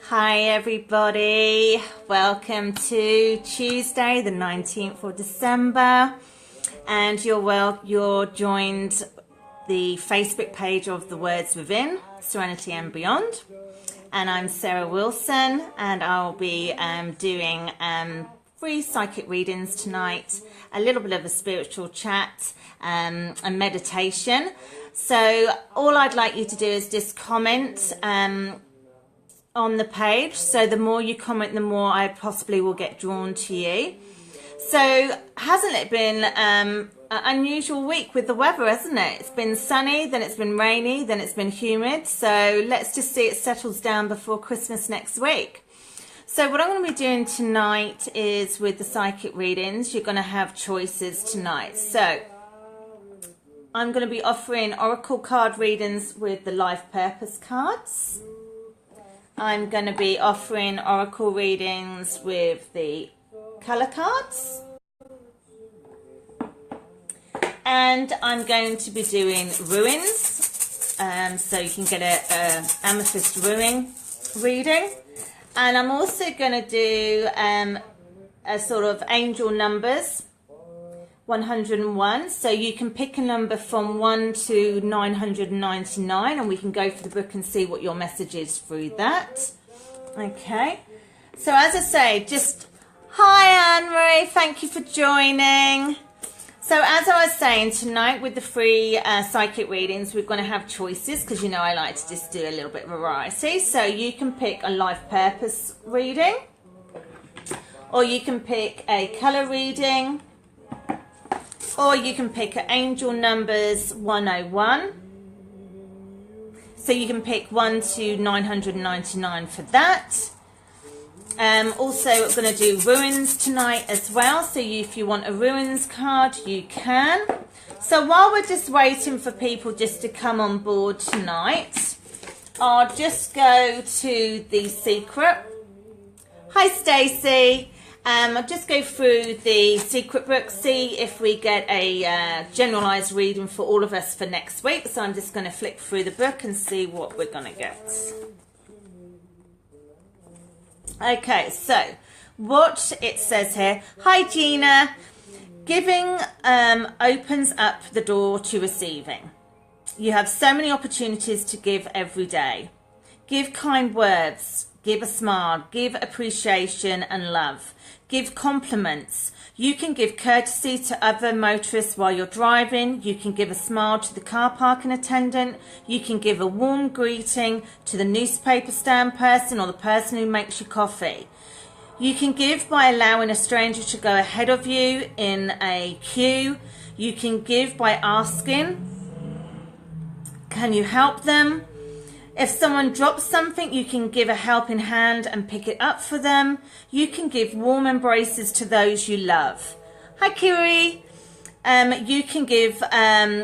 Hi everybody, welcome to Tuesday the 19th of December, and you're joined the Facebook page of The Words Within, Serenity and Beyond, and I'm Sarah Wilson, and I'll be doing free psychic readings tonight, a little bit of a spiritual chat, and meditation. So all I'd like you to do is just comment on the page. So the more you comment, the more I possibly will get drawn to you. So hasn't it been an unusual week with the weather, hasn't it? It's been sunny, then it's been rainy, then it's been humid. So let's just see it settles down before Christmas next week. So what I'm going to be doing tonight is with the psychic readings, you're going to have choices tonight. So I'm going to be offering oracle card readings with the life purpose cards. I'm going to be offering oracle readings with the color cards. And I'm going to be doing ruins. So you can get a amethyst ruin reading. And I'm also going to do a sort of angel numbers, 101. So you can pick a number from 1 to 999, and we can go for the book and see what your message is through that. Okay. So as I say, just hi Anne-Marie, thank you for joining. So as I was saying, tonight with the free psychic readings, we're going to have choices because, you know, I like to just do a little bit of variety. So you can pick a life purpose reading, or you can pick a color reading, or you can pick angel numbers 101. So you can pick 1 to 999 for that. Also, we're going to do ruins tonight as well. So if you want a ruins card, you can. So while we're just waiting for people just to come on board tonight, I'll just go to the secret. Hi, Stacey. I'll just go through the secret book, see if we get a generalized reading for all of us for next week. So I'm just going to flick through the book and see what we're going to get. Okay, so what it says here. Hi, Gina. Giving opens up the door to receiving. You have so many opportunities to give every day. Give kind words. Give a smile. Give appreciation and love. Give compliments. You can give courtesy to other motorists while you're driving. You can give a smile to the car parking attendant. You can give a warm greeting to the newspaper stand person or the person who makes you coffee. You can give by allowing a stranger to go ahead of you in a queue. You can give by asking, can you help them? If someone drops something, you can give a helping hand and pick it up for them. You can give warm embraces to those you love. Hi, Kiri. You can give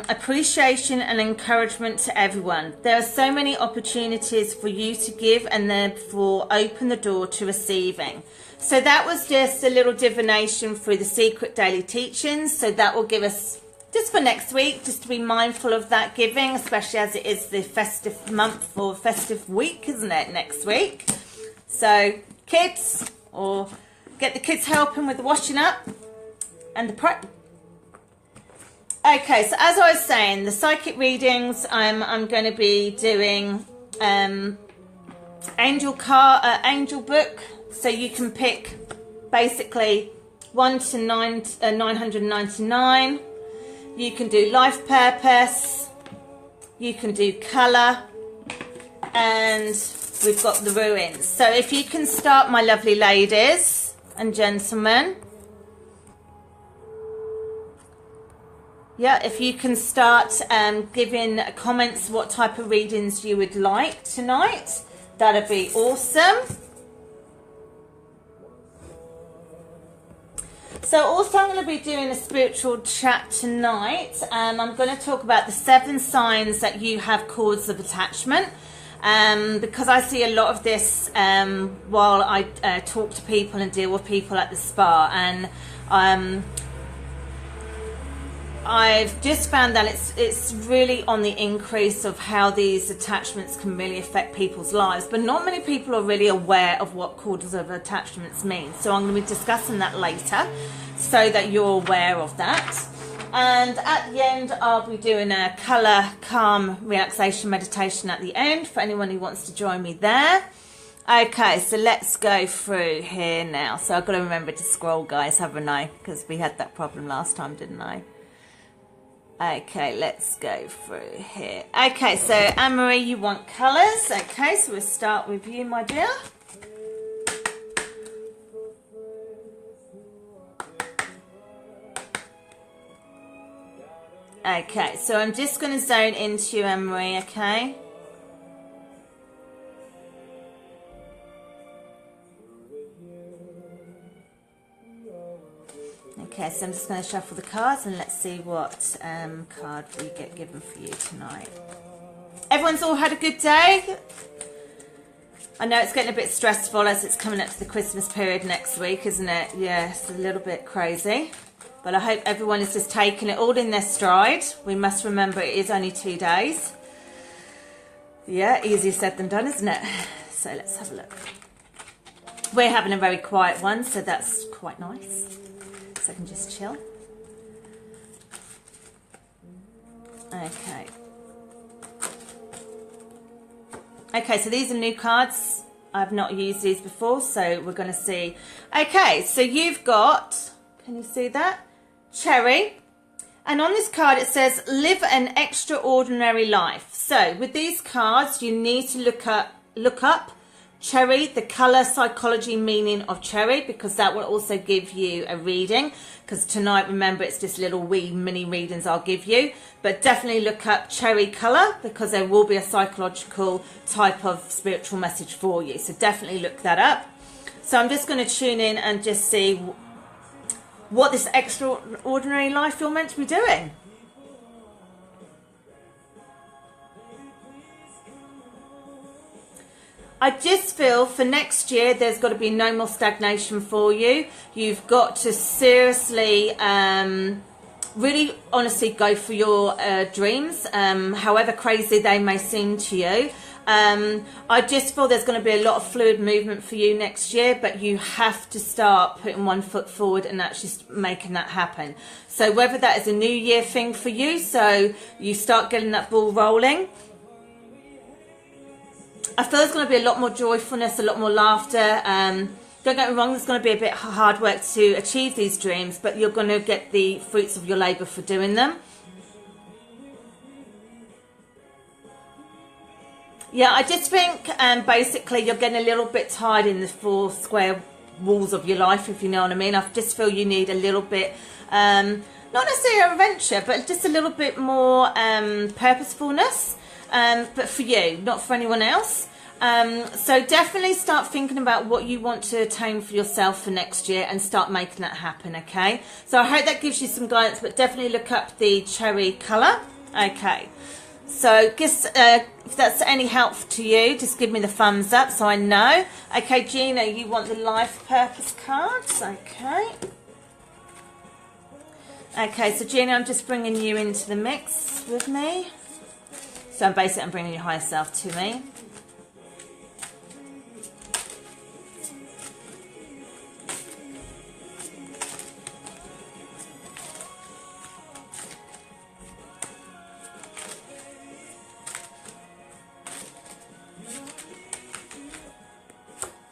appreciation and encouragement to everyone. There are so many opportunities for you to give and therefore open the door to receiving. So that was just a little divination through the Secret Daily Teachings. So that will give us, just for next week, just to be mindful of that giving, especially as it is the festive month or festive week, isn't it, next week? So kids, or get the kids helping with the washing up and the prep. Okay, so as I was saying, the psychic readings, I'm going to be doing angel book. So you can pick basically 1 to 999. You can do life purpose, you can do colour, and we've got the ruins. So if you can start, my lovely ladies and gentlemen. Yeah, if you can start giving comments what type of readings you would like tonight, that'd be awesome. So also I'm going to be doing a spiritual chat tonight. I'm going to talk about the 7 signs that you have cords of attachment. Because I see a lot of this while I talk to people and deal with people at the spa. And I've just found that it's really on the increase of how these attachments can really affect people's lives, but not many people are really aware of what causes of attachments mean. So I'm going to be discussing that later so that you're aware of that. And at the end, I'll be doing a colour calm relaxation meditation at the end for anyone who wants to join me there. Okay, so let's go through here now. So I've got to remember to scroll, guys, haven't I? Because we had that problem last time, didn't I? Okay, let's go through here. Okay, so Anne-Marie, you want colours. Okay, so we'll start with you, my dear. Okay, so I'm just going to zone into you, Anne-Marie, okay? Okay, so I'm just going to shuffle the cards and let's see what card we get given for you tonight. Everyone's all had a good day? I know it's getting a bit stressful as it's coming up to the Christmas period next week, isn't it? Yeah, it's a little bit crazy. But I hope everyone is just taking it all in their stride. We must remember it is only 2 days. Yeah, easier said than done, isn't it? So let's have a look. We're having a very quiet one, so that's quite nice. So I can just chill. Okay. Okay, so these are new cards. I've not used these before, so we're going to see. Okay, so you've got, can you see that? Cherry. And on this card it says, live an extraordinary life. So with these cards, you need to look up Cherry, the colour psychology meaning of cherry, because that will also give you a reading. Because tonight, remember, it's just little wee mini readings I'll give you. But definitely look up cherry colour, because there will be a psychological type of spiritual message for you. So definitely look that up. So I'm just going to tune in and just see what this extraordinary life you're meant to be doing. I just feel for next year there's got to be no more stagnation for you. You've got to seriously, really honestly go for your dreams, however crazy they may seem to you. I just feel there's going to be a lot of fluid movement for you next year, but you have to start putting one foot forward and actually making that happen. So whether that is a new year thing for you, so you start getting that ball rolling, I feel there's going to be a lot more joyfulness, a lot more laughter. Don't get me wrong, there's going to be a bit hard work to achieve these dreams, but you're going to get the fruits of your labour for doing them. Yeah, I just think basically you're getting a little bit tired in the 4 square walls of your life, if you know what I mean. I just feel you need a little bit, not necessarily an adventure, but just a little bit more purposefulness. But for you, not for anyone else. So definitely start thinking about what you want to attain for yourself for next year and start making that happen, okay? So I hope that gives you some guidance, but definitely look up the cherry colour. Okay, so just, if that's any help to you, just give me the thumbs up so I know. Okay, Gina, you want the life purpose cards, okay? Okay, so Gina, I'm just bringing you into the mix with me. So I'm bringing your higher self to me.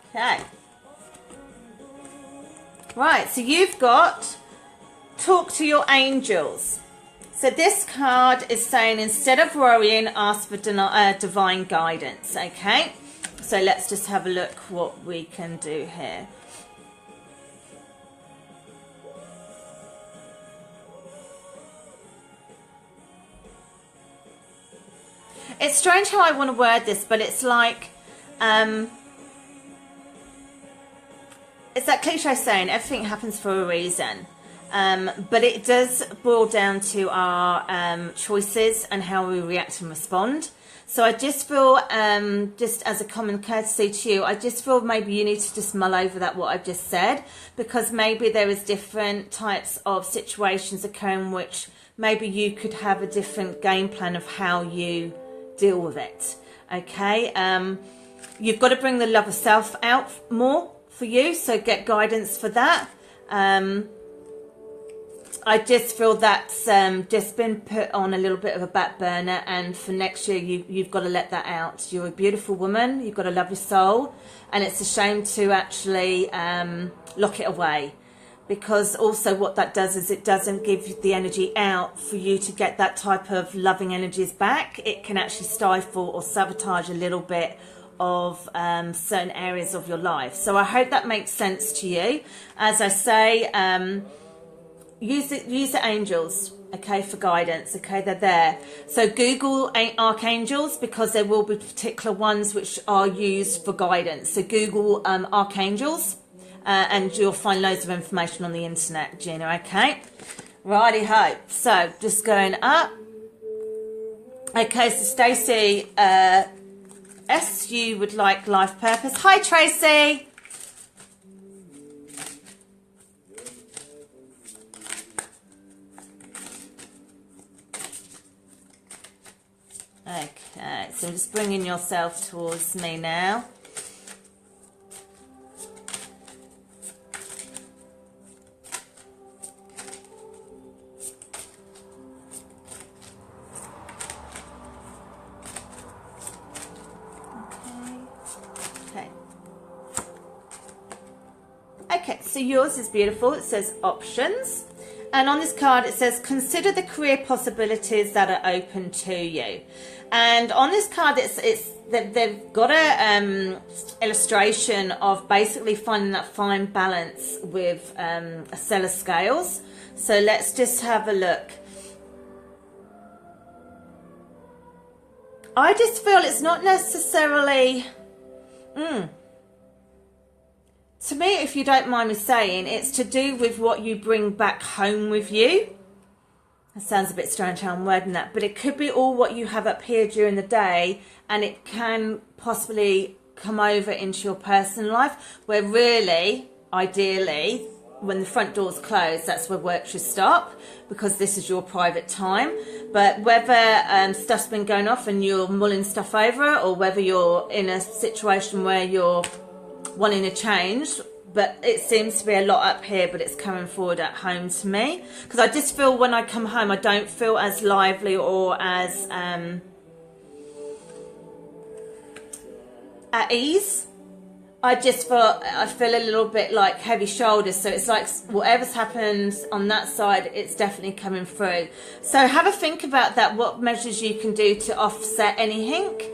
Okay. Right, so you've got talk to your angels. So this card is saying instead of worrying, ask for divine guidance, okay? So let's just have a look what we can do here. It's strange how I want to word this, but it's like, it's that cliche saying, everything happens for a reason. But it does boil down to our choices and how we react and respond. So I just feel, just as a common courtesy to you, I just feel maybe you need to just mull over that, what I've just said, because maybe there is different types of situations occurring which maybe you could have a different game plan of how you deal with it. Okay, you've got to bring the love of self out more for you, so get guidance for that. I just feel that's just been put on a little bit of a back burner, and for next year you've got to let that out. You're a beautiful woman, you've got a lovely soul, and it's a shame to actually lock it away, because also what that does is it doesn't give the energy out for you to get that type of loving energies back. It can actually stifle or sabotage a little bit of certain areas of your life. So I hope that makes sense to you. As I say, use the angels, okay, for guidance. Okay, they're there. So Google archangels, because there will be particular ones which are used for guidance. So Google archangels, and you'll find loads of information on the internet, Gina. Okay, righty ho. So just going up. Okay, so Stacey S, you would like life purpose. Hi Tracy. Okay, so just bringing yourself towards me now. Okay, so yours is beautiful. It says options. And on this card, it says, consider the career possibilities that are open to you. And on this card, they've got a illustration of basically finding that fine balance with a set of scales. So let's just have a look. I just feel it's not necessarily... To me, if you don't mind me saying, it's to do with what you bring back home with you. That sounds a bit strange how I'm wording that, but it could be all what you have up here during the day, and it can possibly come over into your personal life, where really, ideally, when the front door's closed, that's where work should stop, because this is your private time. But whether stuff's been going off and you're mulling stuff over, or whether you're in a situation where you're wanting a change, but it seems to be a lot up here, but it's coming forward at home to me, because I just feel when I come home I don't feel as lively or as at ease. I feel a little bit like heavy shoulders, so it's like whatever's happened on that side, it's definitely coming through. So have a think about that, what measures you can do to offset any hink,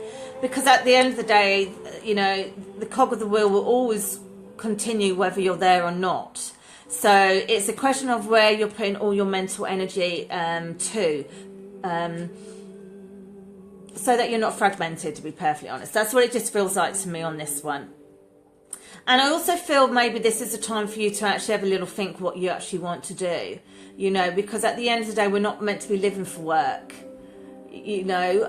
because at the end of the day, you know, the cog of the wheel will always continue whether you're there or not. So it's a question of where you're putting all your mental energy to, so that you're not fragmented, to be perfectly honest. That's what it just feels like to me on this one. And I also feel maybe this is a time for you to actually have a little think what you actually want to do, you know, because at the end of the day, we're not meant to be living for work. You know,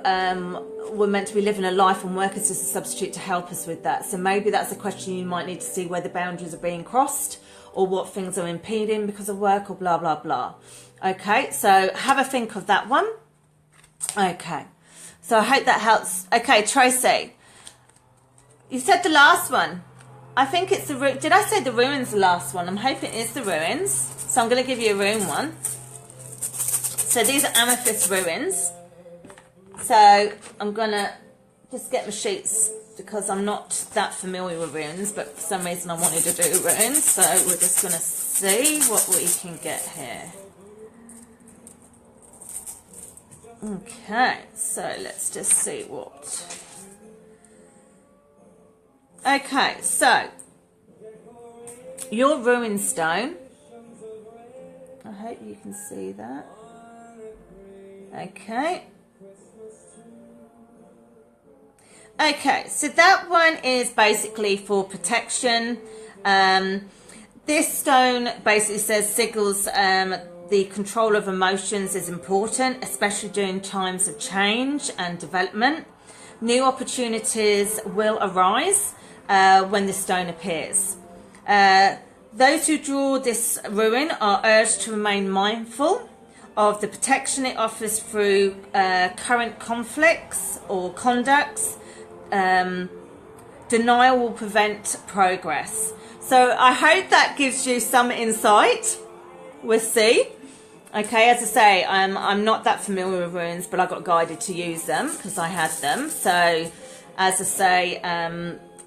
we're meant to be living a life, and work is just a substitute to help us with that. So maybe that's a question you might need to see, where the boundaries are being crossed, or what things are impeding because of work, or blah, blah, blah. Okay, so have a think of that one. Okay, so I hope that helps. Okay, Tracy, you said the last one. I think it's the... Did I say the ruins the last one? I'm hoping it is the ruins. So I'm going to give you a rune one. So these are amethyst ruins. So I'm going to just get my sheets, because I'm not that familiar with runes, but for some reason I wanted to do runes. So we're just going to see what we can get here. Okay, so let's just see what... Okay, so your ruin stone, I hope you can see that. Okay. Okay, so that one is basically for protection. This stone basically says signals the control of emotions is important, especially during times of change and development. New opportunities will arise when the stone appears. Those who draw this ruin are urged to remain mindful of the protection it offers through current conflicts or conducts. Denial will prevent progress. So I hope that gives you some insight. We'll see. Okay, as I say, I'm not that familiar with runes, but I got guided to use them because I had them. So, as I say,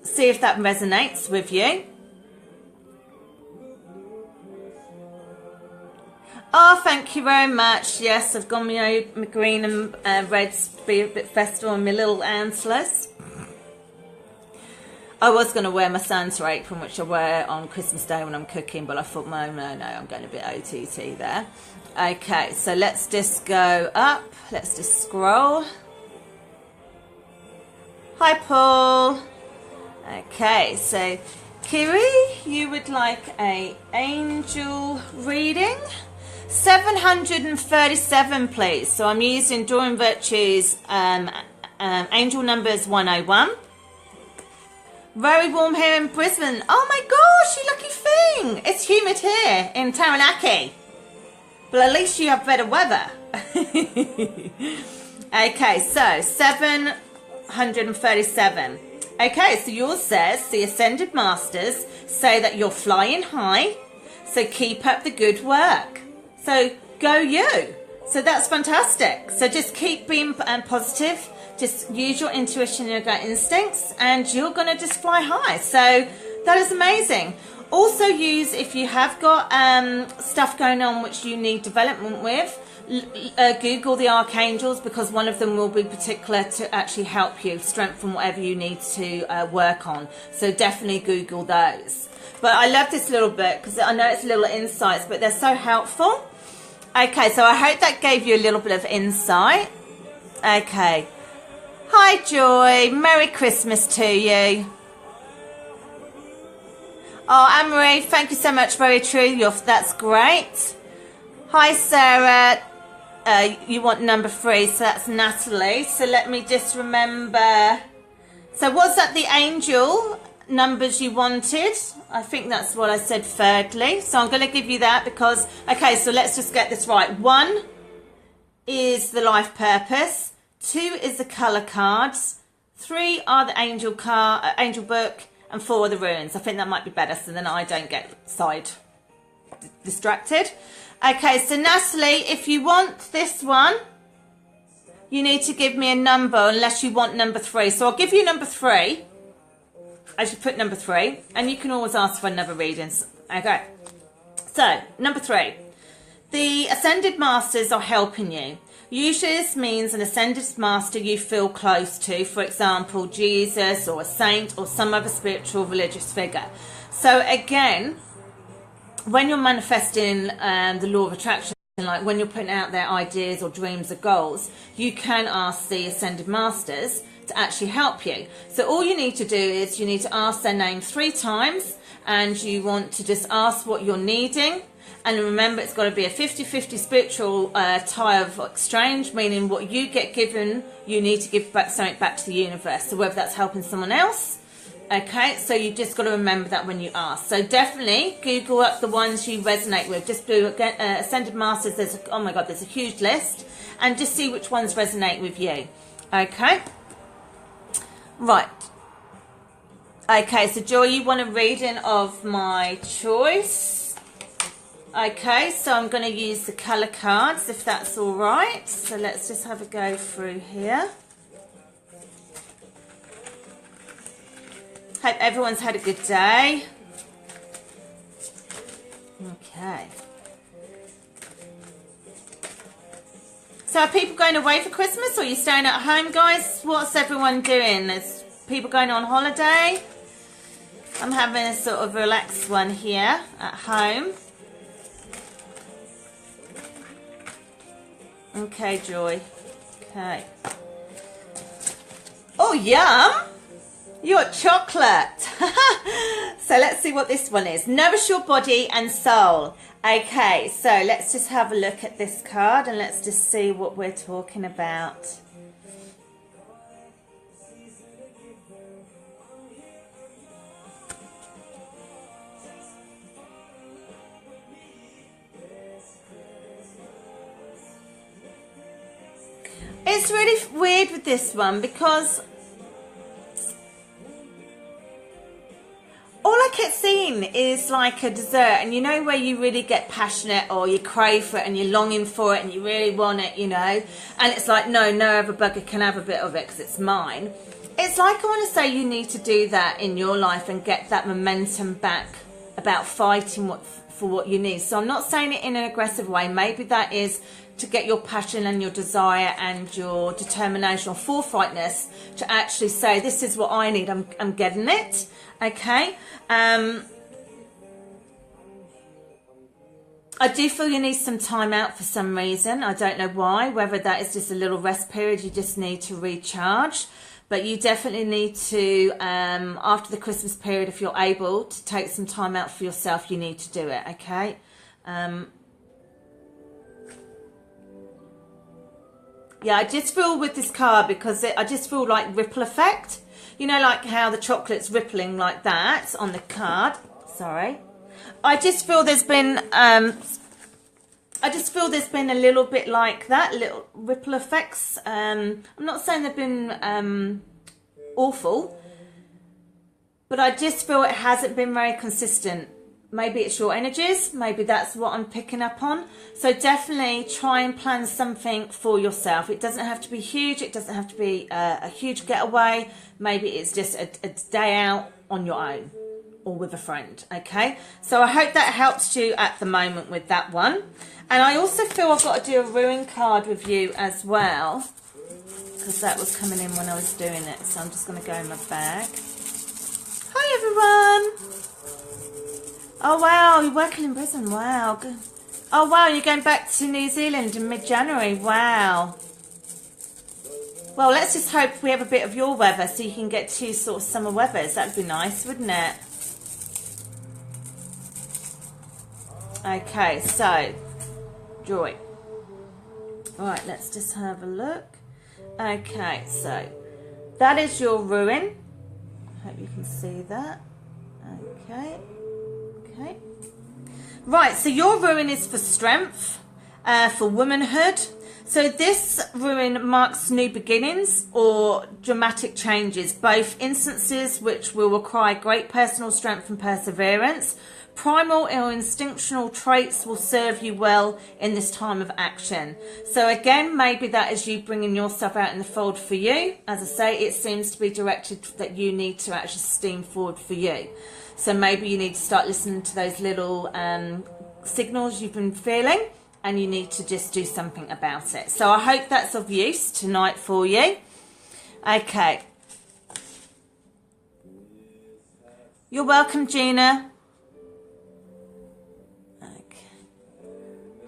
see if that resonates with you. Oh, thank you very much. Yes, I've got my green and red to be a bit festive on my little antlers. I was going to wear my Santa apron, which I wear on Christmas Day when I'm cooking, but I thought, no, I'm going a bit OTT there. Okay, so let's just go up. Let's just scroll. Hi, Paul. Okay, so Kiri, you would like a angel reading? 737, please. So I'm using Doreen Virtue's angel numbers 101. Very warm here in Brisbane. Oh my gosh, you lucky thing. It's humid here in Taranaki. But at least you have better weather. Okay, so 737. Okay, so yours says, the Ascended Masters say that you're flying high, so keep up the good work. So go you. So that's fantastic. So just keep being positive. Just use your intuition and your gut instincts, and you're going to just fly high. So that is amazing. Also use, if you have got stuff going on which you need development with, Google the archangels, because one of them will be particular to actually help you strengthen whatever you need to work on. So definitely Google those. But I love this little bit because I know it's little insights, but they're so helpful. Okay, so I hope that gave you a little bit of insight. Okay. Hi, Joy. Merry Christmas to you. Oh, Anne-Marie, thank you so much. Very true. That's great. Hi, Sarah. You want number 3, so that's Natalie. So let me just remember. So was that the angel numbers you wanted? I think that's what I said thirdly. So I'm going to give you that because, okay, so let's just get this right. 1 is the life purpose. 2 is the colour cards. 3 are the angel book. And 4 are the runes. I think that might be better so then I don't get distracted. Okay, so Natalie, if you want this one, you need to give me a number unless you want number 3. So I'll give you number 3. I should put number 3. And you can always ask for another reading. Okay. So, number 3. The Ascended Masters are helping you. Usually this means an Ascended Master you feel close to, for example, Jesus or a saint or some other spiritual religious figure. So again, when you're manifesting the law of attraction, like when you're putting out their ideas or dreams or goals, you can ask the Ascended Masters to actually help you. So all you need to do is you need to ask their name 3 times, and you want to just ask what you're needing. And remember, it's got to be a 50-50 spiritual tie of exchange, meaning what you get given, you need to give back something back to the universe. So whether that's helping someone else, okay, so you just got to remember that when you ask. So definitely Google up the ones you resonate with. Just do Ascended Masters. Oh my God, there's a huge list, and just see which ones resonate with you. Okay, right. Okay, so Joy, you want a reading of my choice? Okay, so I'm going to use the colour cards, if that's all right. So let's just have a go through here. Hope everyone's had a good day. Okay. So are people going away for Christmas, or are you staying at home, guys? What's everyone doing? Is people going on holiday? I'm having a sort of relaxed one here at home. Okay, Joy. Okay. Oh, yum! You got chocolate. So let's see what this one is. Nourish your body and soul. Okay, so let's just have a look at this card and let's just see what we're talking about. It's really weird with this one because all I kept seeing is like a dessert, and you know where you really get passionate or you crave for it and you're longing for it and you really want it, you know, and it's like, no other bugger can have a bit of it because it's mine. It's like I want to say you need to do that in your life and get that momentum back about fighting for what you need. So I'm not saying it in an aggressive way. Maybe that is to get your passion and your desire and your determination or forthrightness to actually say, this is what I need, I'm getting it. Okay. I do feel you need some time out for some reason. I don't know why, whether that is just a little rest period, you just need to recharge. But you definitely need to, after the Christmas period, if you're able to take some time out for yourself, you need to do it, okay? Yeah, I just feel with this card, because I just feel like ripple effect. You know, like how the chocolate's rippling like that on the card. Sorry. I just feel there's been... a little bit like that, little ripple effects. I'm not saying they've been awful, but I just feel it hasn't been very consistent. Maybe it's your energies, maybe that's what I'm picking up on. So definitely try and plan something for yourself. It doesn't have to be huge, it doesn't have to be a huge getaway. Maybe it's just a day out on your own or with a friend, okay? So I hope that helps you at the moment with that one. And I also feel I've got to do a ruin card with you as well, because that was coming in when I was doing it. So I'm just going to go in my bag. Hi, everyone. Oh, wow, you're working in Brisbane. Wow. Good. Oh, wow, you're going back to New Zealand in mid-January. Wow. Well, let's just hope we have a bit of your weather so you can get two sort of summer weathers. That would be nice, wouldn't it? Okay, so... Joy. All right, let's just have a look. Okay, so that is your ruin. Hope you can see that. Okay. Okay. Right, so your ruin is for strength, for womanhood. So this ruin marks new beginnings or dramatic changes, both instances which will require great personal strength and perseverance. Primal or instinctual traits will serve you well in this time of action. So again, maybe that is you bringing yourself out in the fold for you. As I say, it seems to be directed that you need to actually steam forward for you. So maybe you need to start listening to those little signals you've been feeling, and you need to just do something about it. So I hope that's of use tonight for you. Okay. You're welcome, Gina.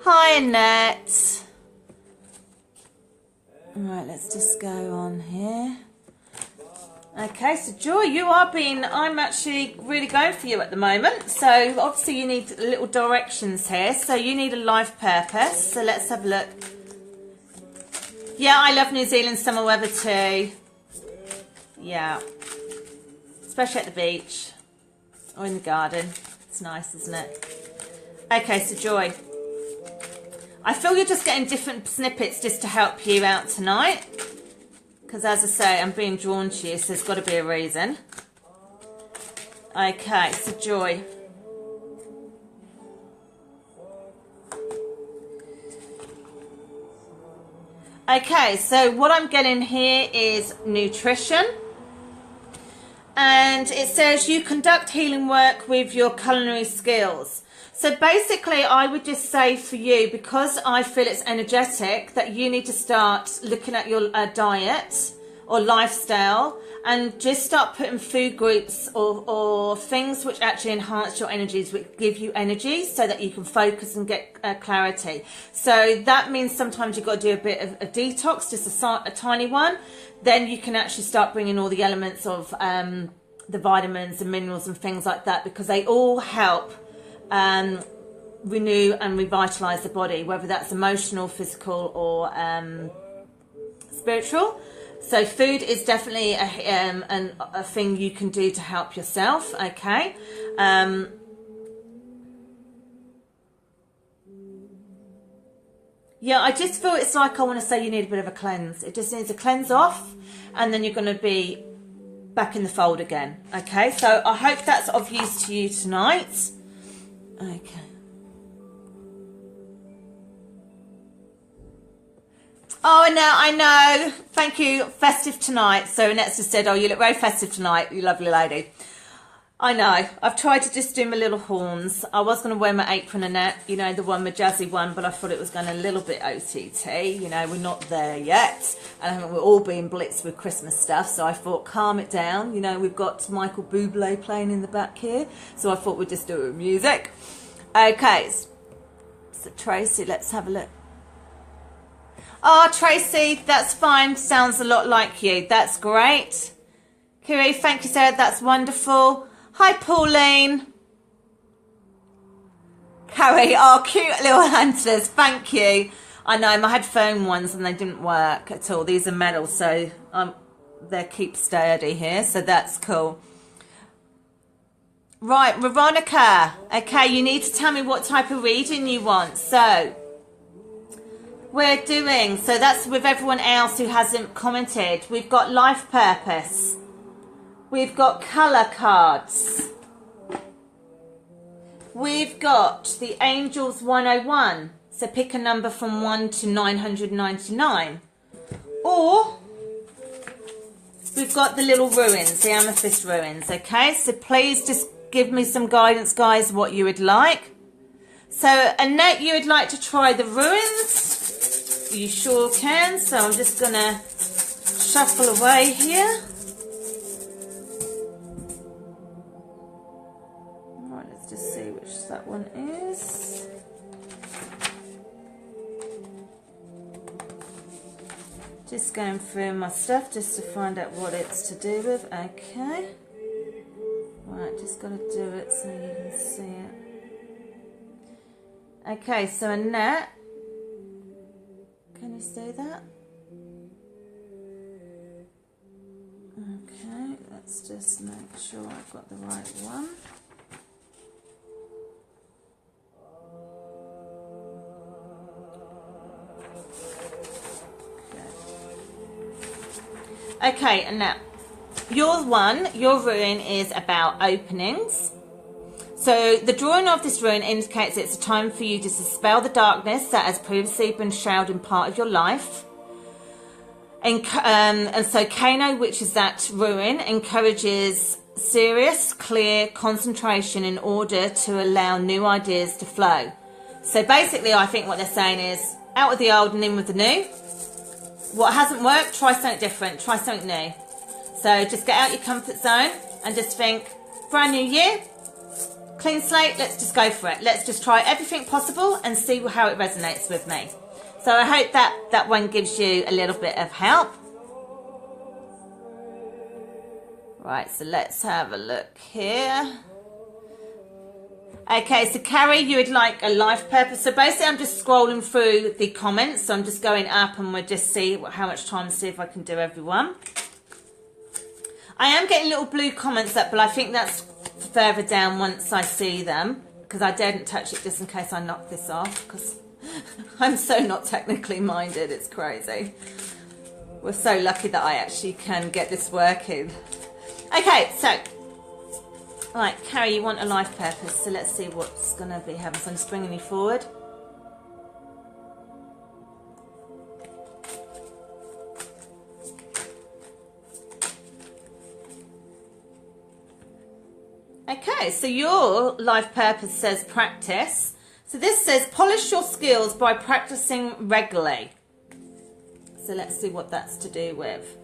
Hi, Annette. Right, let's just go on here. Okay, so Joy, I'm actually really going for you at the moment. So obviously you need little directions here. So you need a life purpose. So let's have a look. Yeah, I love New Zealand summer weather too. Yeah. Especially at the beach or in the garden. It's nice, isn't it? Okay, so Joy. I feel you're just getting different snippets just to help you out tonight. Because as I say, I'm being drawn to you, so there's got to be a reason. Okay, so Joy. Okay, so what I'm getting here is nutrition. And it says you conduct healing work with your culinary skills. So basically, I would just say for you, because I feel it's energetic, that you need to start looking at your diet or lifestyle and just start putting food groups or things which actually enhance your energies, which give you energy so that you can focus and get clarity. So that means sometimes you've got to do a bit of a detox, just a tiny one. Then you can actually start bringing all the elements of the vitamins and minerals and things like that, because they all help renew and revitalize the body, whether that's emotional, physical, or spiritual. So food is definitely a thing you can do to help yourself. Okay. Yeah, I just feel it's like I want to say you need a bit of a cleanse. It just needs a cleanse off, and then you're going to be back in the fold again. Okay, so I hope that's of use to you tonight. Okay. Oh, I know. Thank you. Festive tonight. So Annette's just said, oh, you look very festive tonight, you lovely lady. I know. I've tried to just do my little horns. I was going to wear my apron, Annette, you know, the one, the jazzy one, but I thought it was going a little bit OTT. You know, we're not there yet. And we're all being blitzed with Christmas stuff. So I thought, calm it down. You know, we've got Michael Bublé playing in the back here. So I thought we'd just do it with music. Okay. So Tracy, let's have a look. Oh, Tracy, that's fine. Sounds a lot like you. That's great. Kiri, thank you, Sarah. That's wonderful. Hi, Pauline. Carrie, oh, cute little antlers. Thank you. I know, I had foam ones and they didn't work at all. These are metal, so they keep sturdy here, so that's cool. Right, Veronica. Okay, you need to tell me what type of reading you want. So, we're doing, so that's with everyone else who hasn't commented. We've got life purpose. We've got colour cards. We've got the Angels 101. So pick a number from 1 to 999. Or we've got the little ruins, the amethyst ruins. Okay, so please just give me some guidance, guys, what you would like. So Annette, you would like to try the ruins? You sure can. So I'm just going to shuffle away here. Just see which that one is. Just going through my stuff just to find out what it's to do with. Okay. Right, just got to do it so you can see it. Okay, so Annette, can you see that? Okay, let's just make sure I've got the right one. Okay, and now your ruin is about openings. So the drawing of this ruin indicates it's a time for you to dispel the darkness that has previously been shrouding part of your life. And so Kano, which is that ruin, encourages serious, clear concentration in order to allow new ideas to flow. So basically, I think what they're saying is out with the old and in with the new. What hasn't worked, try something different, try something new. So just get out your comfort zone and just think, brand new year, clean slate, let's just go for it. Let's just try everything possible and see how it resonates with me. So I hope that one gives you a little bit of help. Right, so let's have a look here. Okay, so Carrie, you would like a life purpose. So basically I'm just scrolling through the comments. So I'm just going up and we'll just see how much time, see if I can do everyone. I am getting little blue comments up, but I think that's further down once I see them. Because I daren't touch it just in case I knock this off. Because I'm so not technically minded, it's crazy. We're so lucky that I actually can get this working. Okay, so... Right, Carrie, you want a life purpose, so let's see what's going to be happening. So I'm just bringing you forward. Okay, so your life purpose says practice. So this says polish your skills by practicing regularly. So let's see what that's to do with.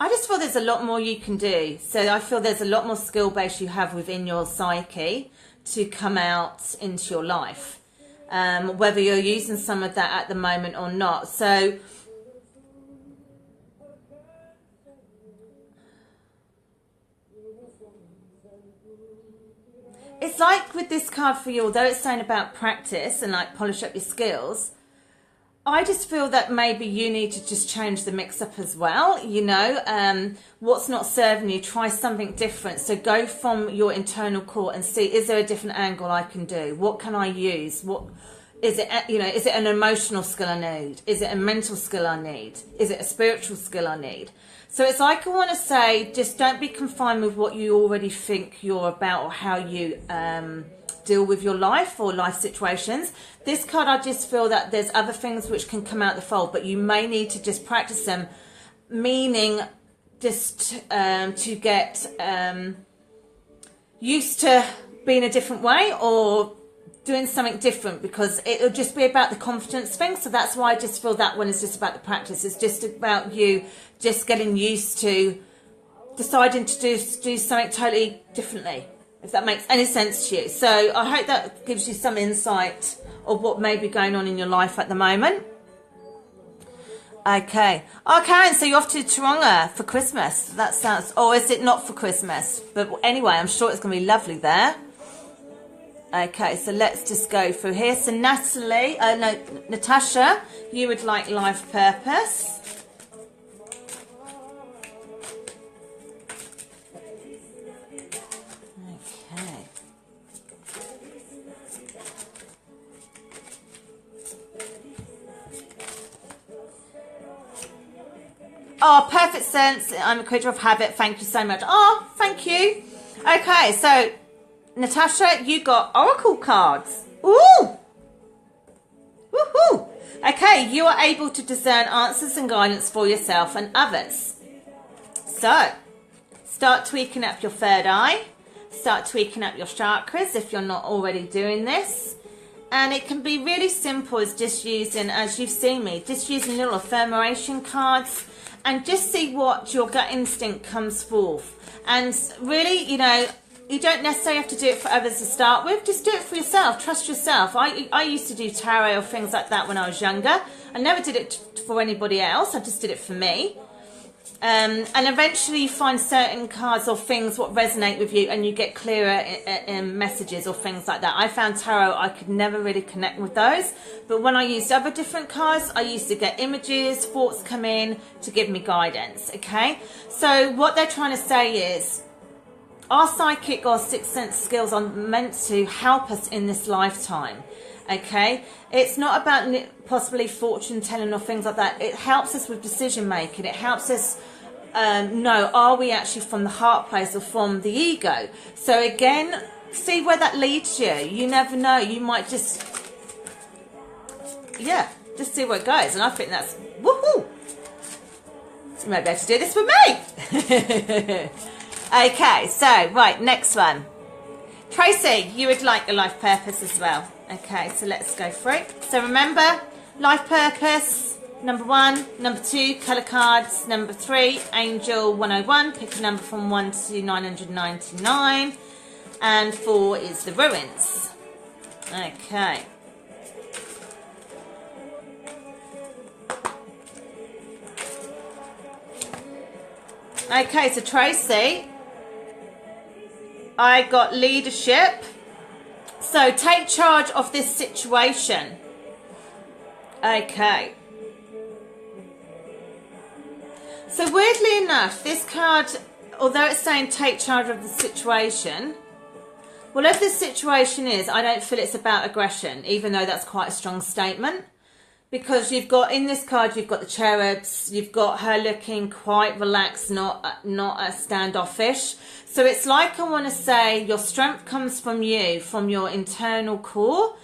I just feel there's a lot more you can do. So I feel there's a lot more skill base you have within your psyche to come out into your life. Whether you're using some of that at the moment or not. So it's like with this card for you, although it's saying about practice and like polish up your skills, I just feel that maybe you need to just change the mix up as well. You know, what's not serving you, try something different. So go from your internal core and see, is there a different angle I can do? What can I use? What is it? You know, is it an emotional skill I need? Is it a mental skill I need? Is it a spiritual skill I need? So it's like, I want to say, just don't be confined with what you already think you're about or how you deal with your life or life situations. This card, I just feel that there's other things which can come out the fold, but you may need to just practice them, meaning just to get used to being a different way or doing something different, because it'll just be about the confidence thing. So that's why I just feel that one is just about the practice. It's just about you just getting used to deciding to do something totally differently, if that makes any sense to you. So I hope that gives you some insight of what may be going on in your life at the moment. Okay, and so you're off to Taronga for Christmas. That sounds, or is it not for Christmas? But anyway, I'm sure it's going to be lovely there. Okay, so let's just go through here. So Natasha, you would like life purpose. Okay. Oh, perfect sense. I'm a creature of habit. Thank you so much. Oh, thank you. Okay, so Natasha, you got oracle cards. Ooh! Woohoo! Okay, you are able to discern answers and guidance for yourself and others. So, start tweaking up your third eye. Start tweaking up your chakras if you're not already doing this. And it can be really simple as just using, as you've seen me, just using little affirmation cards and just see what your gut instinct comes forth. And really, you know, you don't necessarily have to do it for others to start with. Just do it for yourself. Trust yourself. I used to do tarot or things like that when I was younger. I never did it for anybody else. I just did it for me. And eventually you find certain cards or things what resonate with you, and you get clearer messages or things like that. I found tarot, I could never really connect with those. But when I used other different cards, I used to get images, thoughts come in to give me guidance. Okay. So what they're trying to say is, our psychic or sixth sense skills are meant to help us in this lifetime. Okay, it's not about possibly fortune telling or things like that. It helps us with decision making. It helps us know, are we actually from the heart place or from the ego? So again, see where that leads you. You never know. You might just, just see where it goes. And I think that's woohoo. You might be able to do this with me. Okay, so, right, next one. Tracy, you would like a life purpose as well. Okay, so let's go through it. So remember, life purpose, number 1, number 2, colour cards, number 3, Angel 101, pick a number from 1 to 999, and 4 is the ruins. Okay. Okay, so Tracy, I got leadership. So take charge of this situation. Okay. So weirdly enough, this card, although it's saying take charge of the situation, whatever the situation is, I don't feel it's about aggression, even though that's quite a strong statement. Because you've got, in this card, you've got the cherubs, you've got her looking quite relaxed, not standoffish. So it's like, I want to say, your strength comes from you, from your internal core,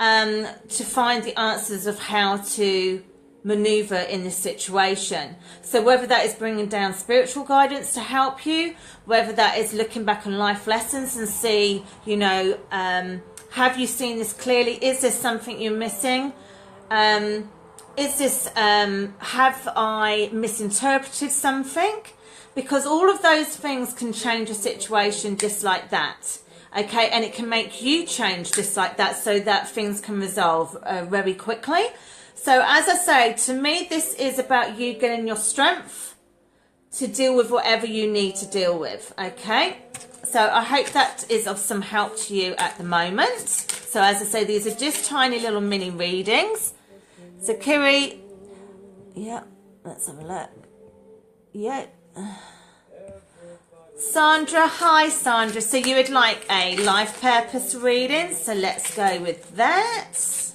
to find the answers of how to maneuver in this situation. So whether that is bringing down spiritual guidance to help you, whether that is looking back on life lessons and see, you know, have you seen this clearly? Is there something you're missing? Is this, have I misinterpreted something? Because all of those things can change a situation just like that. Okay, and it can make you change just like that, so that things can resolve very quickly. So as I say, to me, this is about you getting your strength to deal with whatever you need to deal with. Okay, so I hope that is of some help to you at the moment. So as I say, these are just tiny little mini readings. So Kiri, yeah, let's have a look. Yeah. Sandra, hi Sandra. So you would like a life purpose reading. So let's go with that. So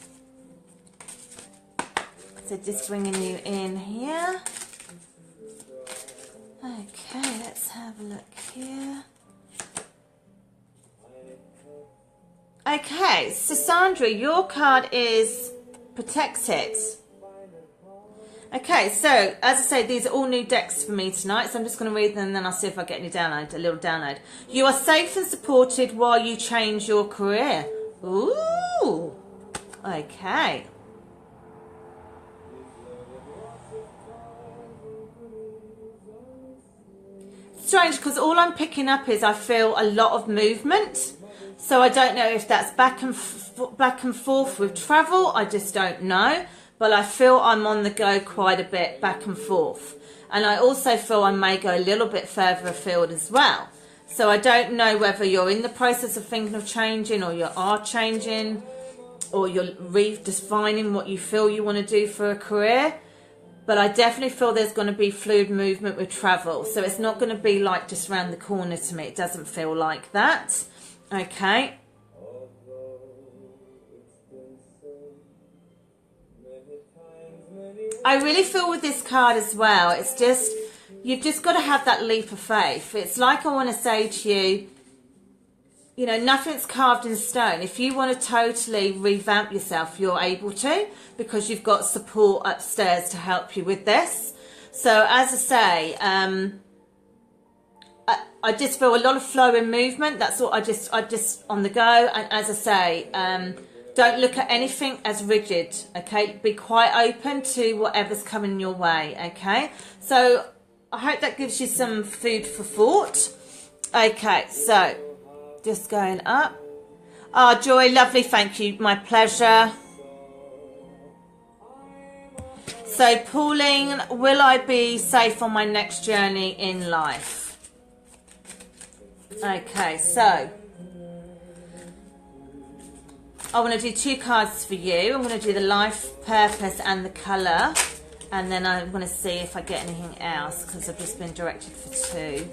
just bringing you in here. Okay, let's have a look here. Okay, so Sandra, your card is protected. Okay, so as I say, these are all new decks for me tonight, so I'm just going to read them and then I'll see if I get any download, a little download. You are safe and supported while you change your career. Ooh, okay. Strange, because all I'm picking up is I feel a lot of movement. So I don't know if that's back and forth with travel. I just don't know. But I feel I'm on the go quite a bit back and forth. And I also feel I may go a little bit further afield as well. So I don't know whether you're in the process of thinking of changing, or you are changing, or you're redefining what you feel you want to do for a career. But I definitely feel there's going to be fluid movement with travel. So it's not going to be like just around the corner to me. It doesn't feel like that. Okay. I really feel with this card as well, it's just, you've just got to have that leap of faith. It's like I want to say to you, you know, nothing's carved in stone. If you want to totally revamp yourself, you're able to, because you've got support upstairs to help you with this. So as I say, I just feel a lot of flow and movement. That's what I just on the go. And as I say, don't look at anything as rigid, okay? Be quite open to whatever's coming your way, okay? So I hope that gives you some food for thought. Okay, so just going up. Oh, Joy, lovely, thank you. My pleasure. So, Pauline, will I be safe on my next journey in life? Okay, so I want to do 2 cards for you. I'm going to do the life purpose and the colour, and then I want to see if I get anything else, because I've just been directed for 2.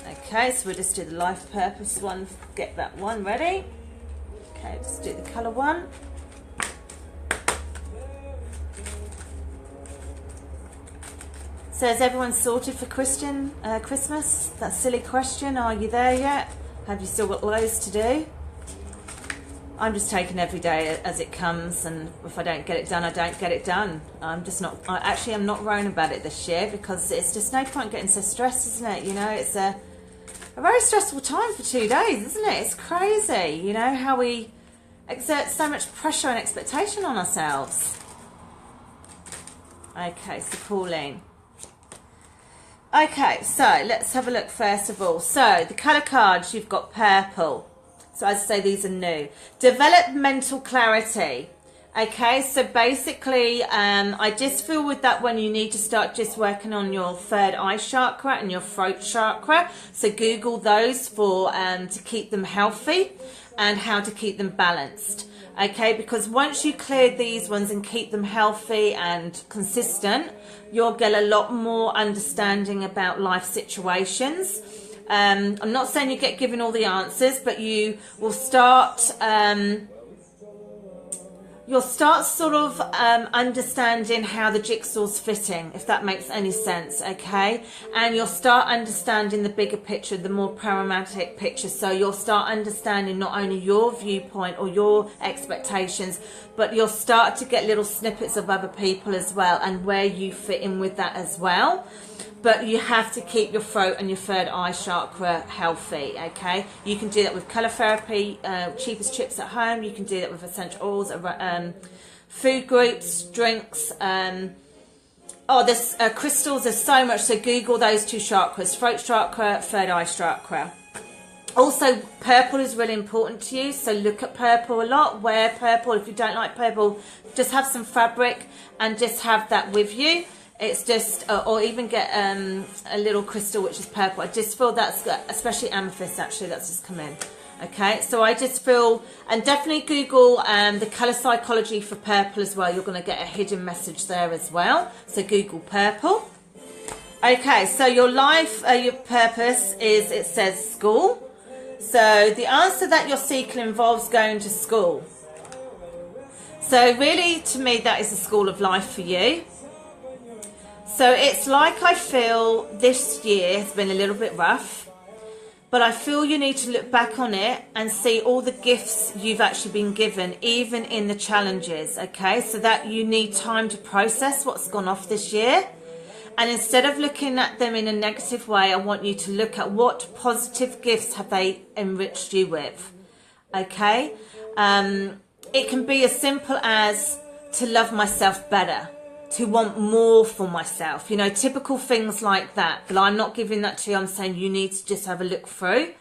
Okay, so we'll just do the life purpose one, get that one ready. Okay, let's do the colour one. So is everyone sorted for Christmas? That silly question, are you there yet? Have you still got loads to do? I'm just taking every day as it comes, and if I don't get it done, I don't get it done. I'm not worrying about it this year, because it's just no point getting so stressed, isn't it? You know, it's a very stressful time for 2 days, isn't it? It's crazy, you know, how we exert so much pressure and expectation on ourselves. Okay, so Pauline. Okay, so let's have a look first of all. So the colour cards, you've got purple. So as I say, these are new. Develop mental clarity. Okay, so basically, I just feel with that one, you need to start just working on your third eye chakra and your throat chakra. So Google those for to keep them healthy and how to keep them balanced. Okay, because once you clear these ones and keep them healthy and consistent, you'll get a lot more understanding about life situations. I'm not saying you get given all the answers, but you will start sort of understanding how the jigsaw's fitting, if that makes any sense, okay? And you'll start understanding the bigger picture, the more pragmatic picture. So you'll start understanding not only your viewpoint or your expectations, but you'll start to get little snippets of other people as well, and where you fit in with that as well. But you have to keep your throat and your third eye chakra healthy, okay? You can do that with colour therapy, cheapest chips at home. You can do that with essential oils, food groups, drinks. There's crystals. There's so much. So Google those 2 chakras, throat chakra, third eye chakra. Also, purple is really important to you. So look at purple a lot. Wear purple. If you don't like purple, just have some fabric and just have that with you. It's just, or even get a little crystal which is purple. I just feel that's, especially amethyst actually, that's just come in. Okay, so I just feel, and definitely Google the colour psychology for purple as well. You're going to get a hidden message there as well. So Google purple. Okay, so your life, your purpose is, it says school. So the answer that you're seeking involves going to school. So really, to me, that is the school of life for you. So it's like I feel this year has been a little bit rough. But I feel you need to look back on it and see all the gifts you've actually been given, even in the challenges, okay? So that you need time to process what's gone off this year. And instead of looking at them in a negative way, I want you to look at what positive gifts have they enriched you with, okay? It can be as simple as to love myself better, to want more for myself, you know, typical things like that. But I'm not giving that to you. I'm saying you need to just have a look through,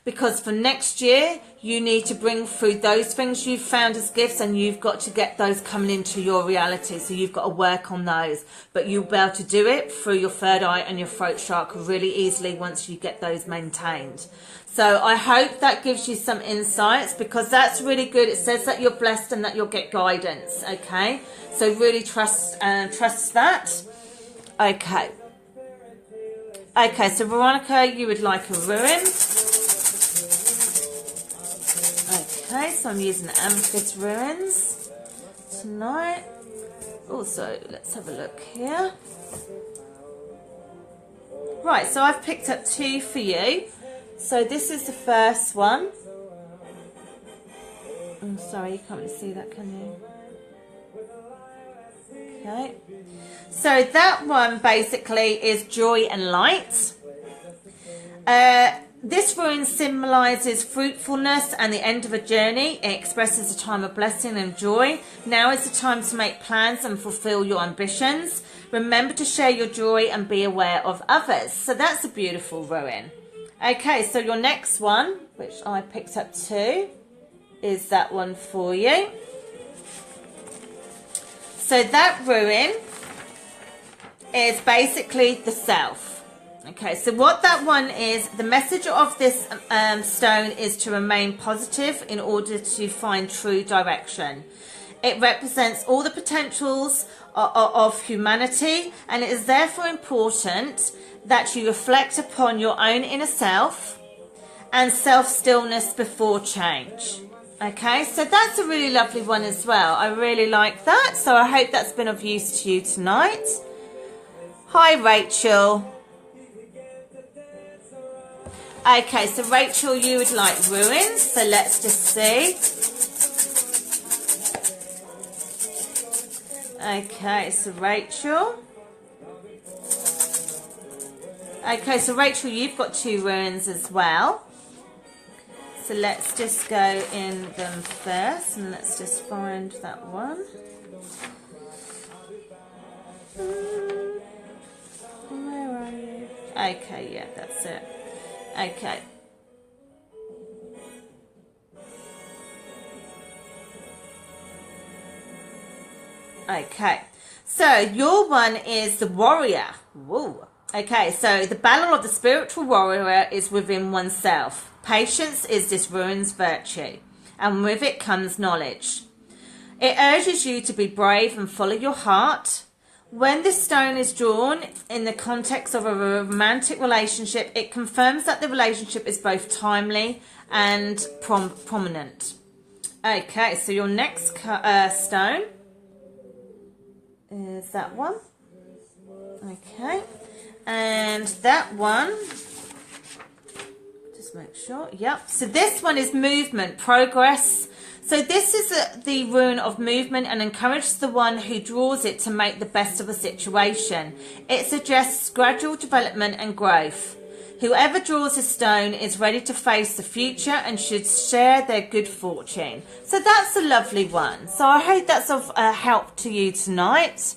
because for next year you need to bring through those things you've found as gifts, and you've got to get those coming into your reality. So you've got to work on those, but you'll be able to do it through your third eye and your throat chakra really easily once you get those maintained. So I hope that gives you some insights, because that's really good. It says that you're blessed and that you'll get guidance, okay? So really trust that. Okay. Okay, so Veronica, you would like a ruin. Okay, so I'm using the amethyst ruins tonight. Also, let's have a look here. Right, so I've picked up 2 for you. So this is the first one. I'm sorry, you can't really see that, can you? Okay. So that one basically is joy and light. This rune symbolizes fruitfulness and the end of a journey. It expresses a time of blessing and joy. Now is the time to make plans and fulfill your ambitions. Remember to share your joy and be aware of others. So that's a beautiful rune. Okay, so your next one, which I picked up 2, is that one for you. So that rune is basically the self. Okay, so what that one is, the message of this stone is to remain positive in order to find true direction. It represents all the potentials of humanity, and it is therefore important that you reflect upon your own inner self and self-stillness before change. Okay, so that's a really lovely one as well. I really like that. So I hope that's been of use to you tonight. Hi, Rachel. Okay, so Rachel, you would like ruins. So let's just see. Okay, so Rachel. Okay, so Rachel, you've got 2 ruins as well. So let's just go in them first, and let's just find that one. Where are you? Okay, yeah, that's it. Okay. Okay, so your one is the warrior. Whoa. Okay, so the battle of the spiritual warrior is within oneself. Patience is this ruin's virtue, and with it comes knowledge. It urges you to be brave and follow your heart. When this stone is drawn in the context of a romantic relationship, it confirms that the relationship is both timely and prominent. Okay, so your next stone is that one. Okay, and that one, just make sure, yep. So this one is movement, progress. So this is the rune of movement and encourages the one who draws it to make the best of a situation. It suggests gradual development and growth. Whoever draws a stone is ready to face the future and should share their good fortune. So that's a lovely one. So I hope that's of help to you tonight.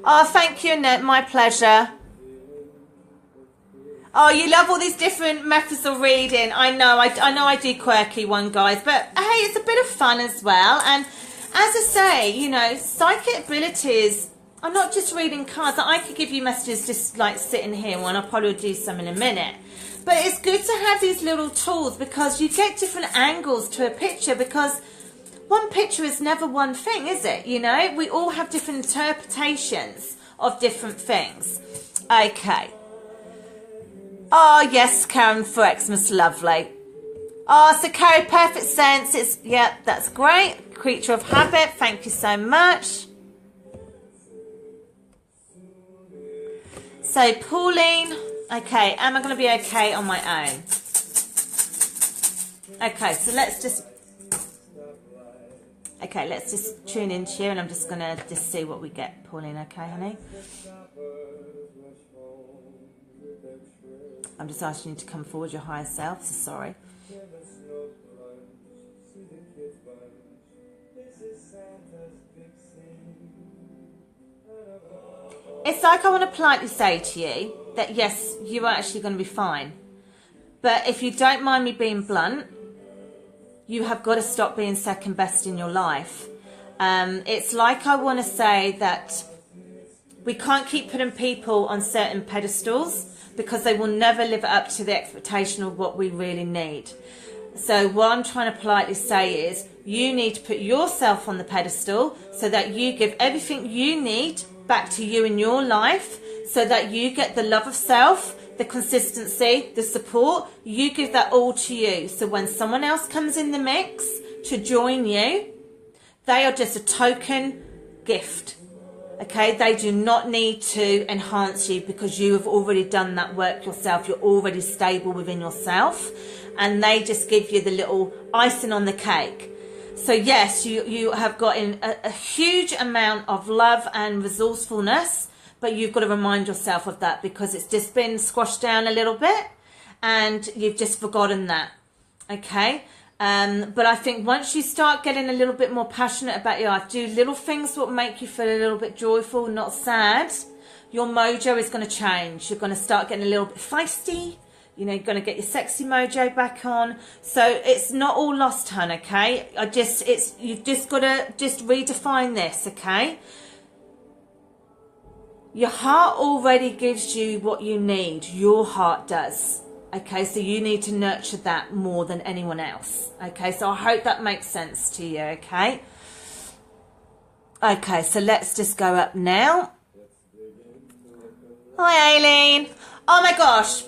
Oh, thank you, Annette. My pleasure. Oh, you love all these different methods of reading. I know I do quirky one, guys, but hey, it's a bit of fun as well. And as I say, you know, psychic abilities I'm not just reading cards. I could give you messages just like sitting here, and I'll probably do some in a minute. But it's good to have these little tools because you get different angles to a picture, because one picture is never one thing, is it? You know, we all have different interpretations of different things. Okay. Oh, yes, Karen, for Xmas, lovely. Oh, so Carrie, perfect sense. It's, yeah, that's great. Creature of habit, thank you so much. So, Pauline, okay, am I going to be okay on my own? Okay, so let's just tune into you, and I'm just going to just see what we get, Pauline, okay, honey? I'm just asking you to come forward, your higher self, so sorry. It's like I want to politely say to you that yes, you are actually going to be fine. But if you don't mind me being blunt, you have got to stop being second best in your life. It's like I want to say that we can't keep putting people on certain pedestals because they will never live up to the expectation of what we really need. So what I'm trying to politely say is you need to put yourself on the pedestal so that you give everything you need back to you in your life, so that you get the love of self, the consistency, the support. You give that all to you. So when someone else comes in the mix to join you, they are just a token gift. Okay, they do not need to enhance you because you have already done that work yourself. You're already stable within yourself, and they just give you the little icing on the cake. So yes, you have got in a huge amount of love and resourcefulness, but you've got to remind yourself of that because it's just been squashed down a little bit and you've just forgotten that. Okay. But I think once you start getting a little bit more passionate about your life, do little things that make you feel a little bit joyful, not sad, your mojo is going to change. You're going to start getting a little bit feisty. You know, you're going to get your sexy mojo back on. So it's not all lost, hun, okay? You've just got to just redefine this, okay? Your heart already gives you what you need. Your heart does. Okay, so you need to nurture that more than anyone else. Okay, so I hope that makes sense to you, okay? Okay, so let's just go up now. Hi, Aileen. Oh my gosh,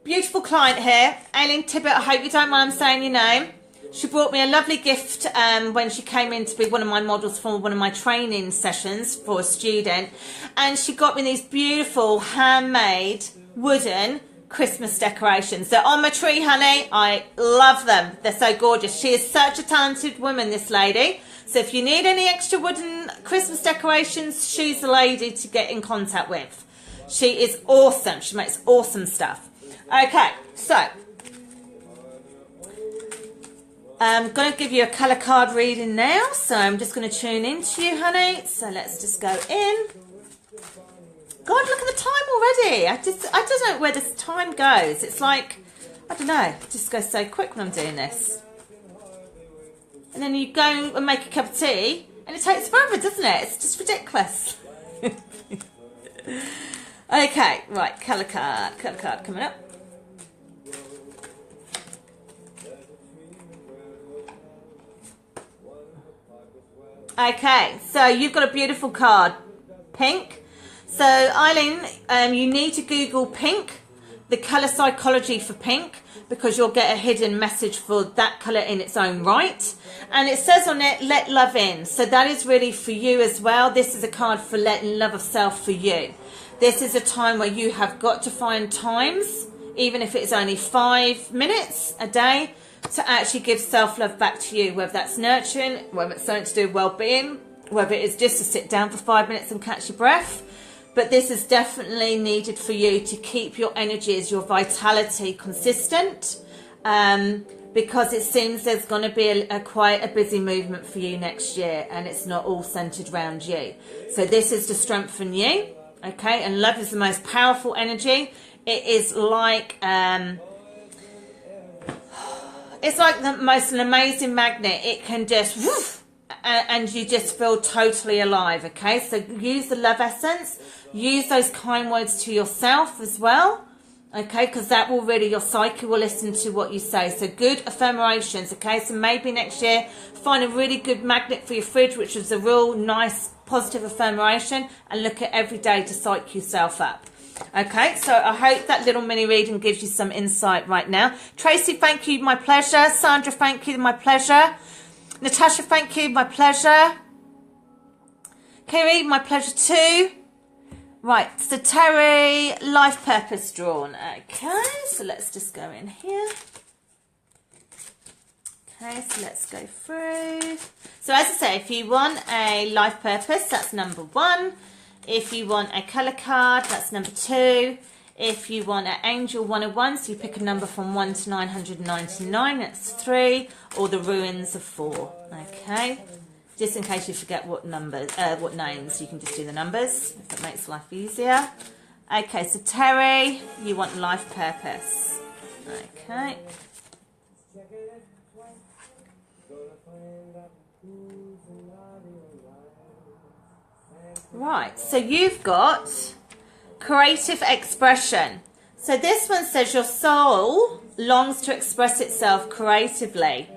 beautiful client here. Aileen Tibbet, I hope you don't mind saying your name. She brought me a lovely gift when she came in to be one of my models for one of my training sessions for a student. And she got me these beautiful handmade wooden Christmas decorations. They're on my tree, honey. I love them. They're so gorgeous. She is such a talented woman, this lady. So if you need any extra wooden Christmas decorations, she's the lady to get in contact with. She is awesome. She makes awesome stuff. Okay, so I'm going to give you a colour card reading now. So I'm just going to tune into you, honey. So let's just go in. God, look at the time already. I just don't know where this time goes. It's like, I don't know, it just goes so quick when I'm doing this. And then you go and make a cup of tea, and it takes forever, doesn't it? It's just ridiculous. Okay, right, colour card coming up. Okay, so you've got a beautiful card, pink. So, Eileen, you need to Google pink, the colour psychology for pink, because you'll get a hidden message for that colour in its own right. And it says on it, let love in. So that is really for you as well. This is a card for letting love of self for you. This is a time where you have got to find times, even if it's only 5 minutes a day, to actually give self-love back to you, whether that's nurturing, whether it's something to do with well-being, whether it is just to sit down for 5 minutes and catch your breath. But this is definitely needed for you to keep your energies, your vitality consistent, because it seems there's going to be quite a busy movement for you next year, and it's not all centered around you. So this is to strengthen you, okay? And love is the most powerful energy. It is like it's like the most amazing magnet. It can just woof, and you just feel totally alive. Okay, so use the love essence, use those kind words to yourself as well. Okay, because that will really, your psyche will listen to what you say. So good affirmations. Okay, so maybe next year find a really good magnet for your fridge, which is a real nice positive affirmation, and look at every day to psych yourself up. Okay, so I hope that little mini reading gives you some insight right now. Tracy, thank you, my pleasure. Sandra, thank you, my pleasure. Natasha, thank you, my pleasure. Kiri, my pleasure too. Right, so Terry, life purpose drawn. Okay, so let's just go in here. Okay, so let's go through. So as I say, if you want a life purpose, that's number 1. If you want a colour card, that's number 2. If you want an Angel 101, so you pick a number from 1 to 999, that's 3. Or the Ruins of 4. Okay. Just in case you forget what numbers, what names, you can just do the numbers if it makes life easier. Okay, so Terry, you want life purpose. Okay. Right, so you've got creative expression. So this one says your soul longs to express itself creatively.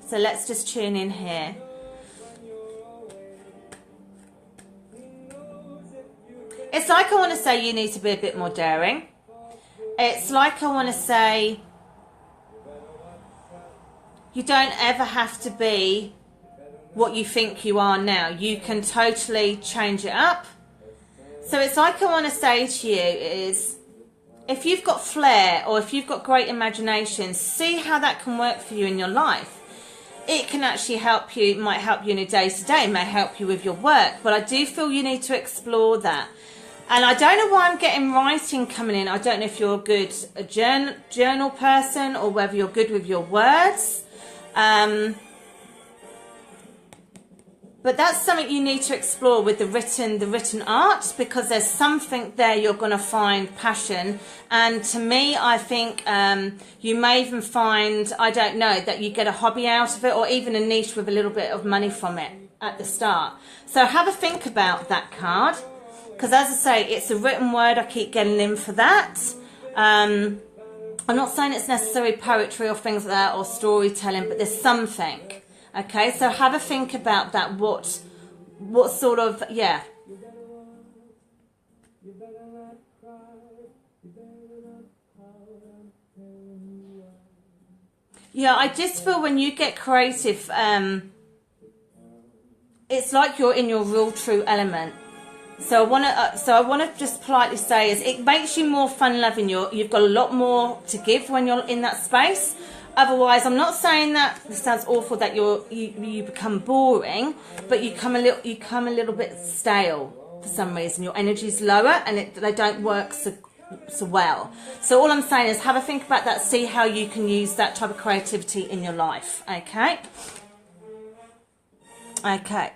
So let's just tune in here. It's like I want to say you need to be a bit more daring. It's like I want to say you don't ever have to be what you think you are now. You can totally change it up. So it's like I want to say to you is, if you've got flair or if you've got great imagination, see how that can work for you in your life. It can actually help you, might help you in a day-to-day, may help you with your work, but I do feel you need to explore that. And I don't know why I'm getting writing coming in. I don't know if you're a journal person or whether you're good with your words. But that's something you need to explore with the written art, because there's something there you're going to find passion. And to me, I think you may even find, I don't know, that you get a hobby out of it, or even a niche with a little bit of money from it at the start. So have a think about that card. Because as I say, it's a written word. I keep getting in for that. I'm not saying it's necessarily poetry or things like that or storytelling, but there's something. Okay, so have a think about that. What sort of, yeah. Yeah, I just feel when you get creative, it's like you're in your real true element. So I want to just politely say is it makes you more fun loving. You've got a lot more to give when you're in that space. Otherwise, I'm not saying that this sounds awful that you become boring, but you come a little bit stale for some reason. Your energy's lower and they don't work so well. So all I'm saying is have a think about that. See how you can use that type of creativity in your life. Okay. Okay.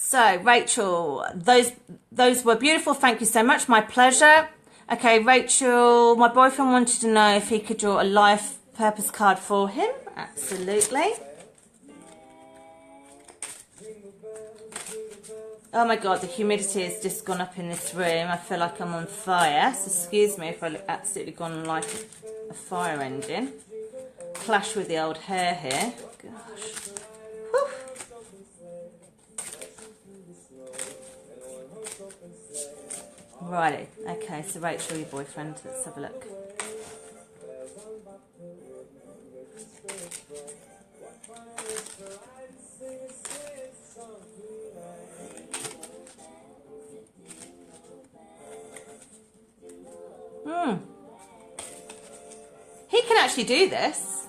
So, Rachel, those were beautiful. Thank you so much. My pleasure. Okay, Rachel, my boyfriend wanted to know if he could draw a life purpose card for him. Absolutely. Oh my God, the humidity has just gone up in this room. I feel like I'm on fire. So excuse me if I look absolutely gone like a fire engine. Clash with the old hair here. Gosh. Whew. Righty, okay, so Rachel, your boyfriend, let's have a look. He can actually do this.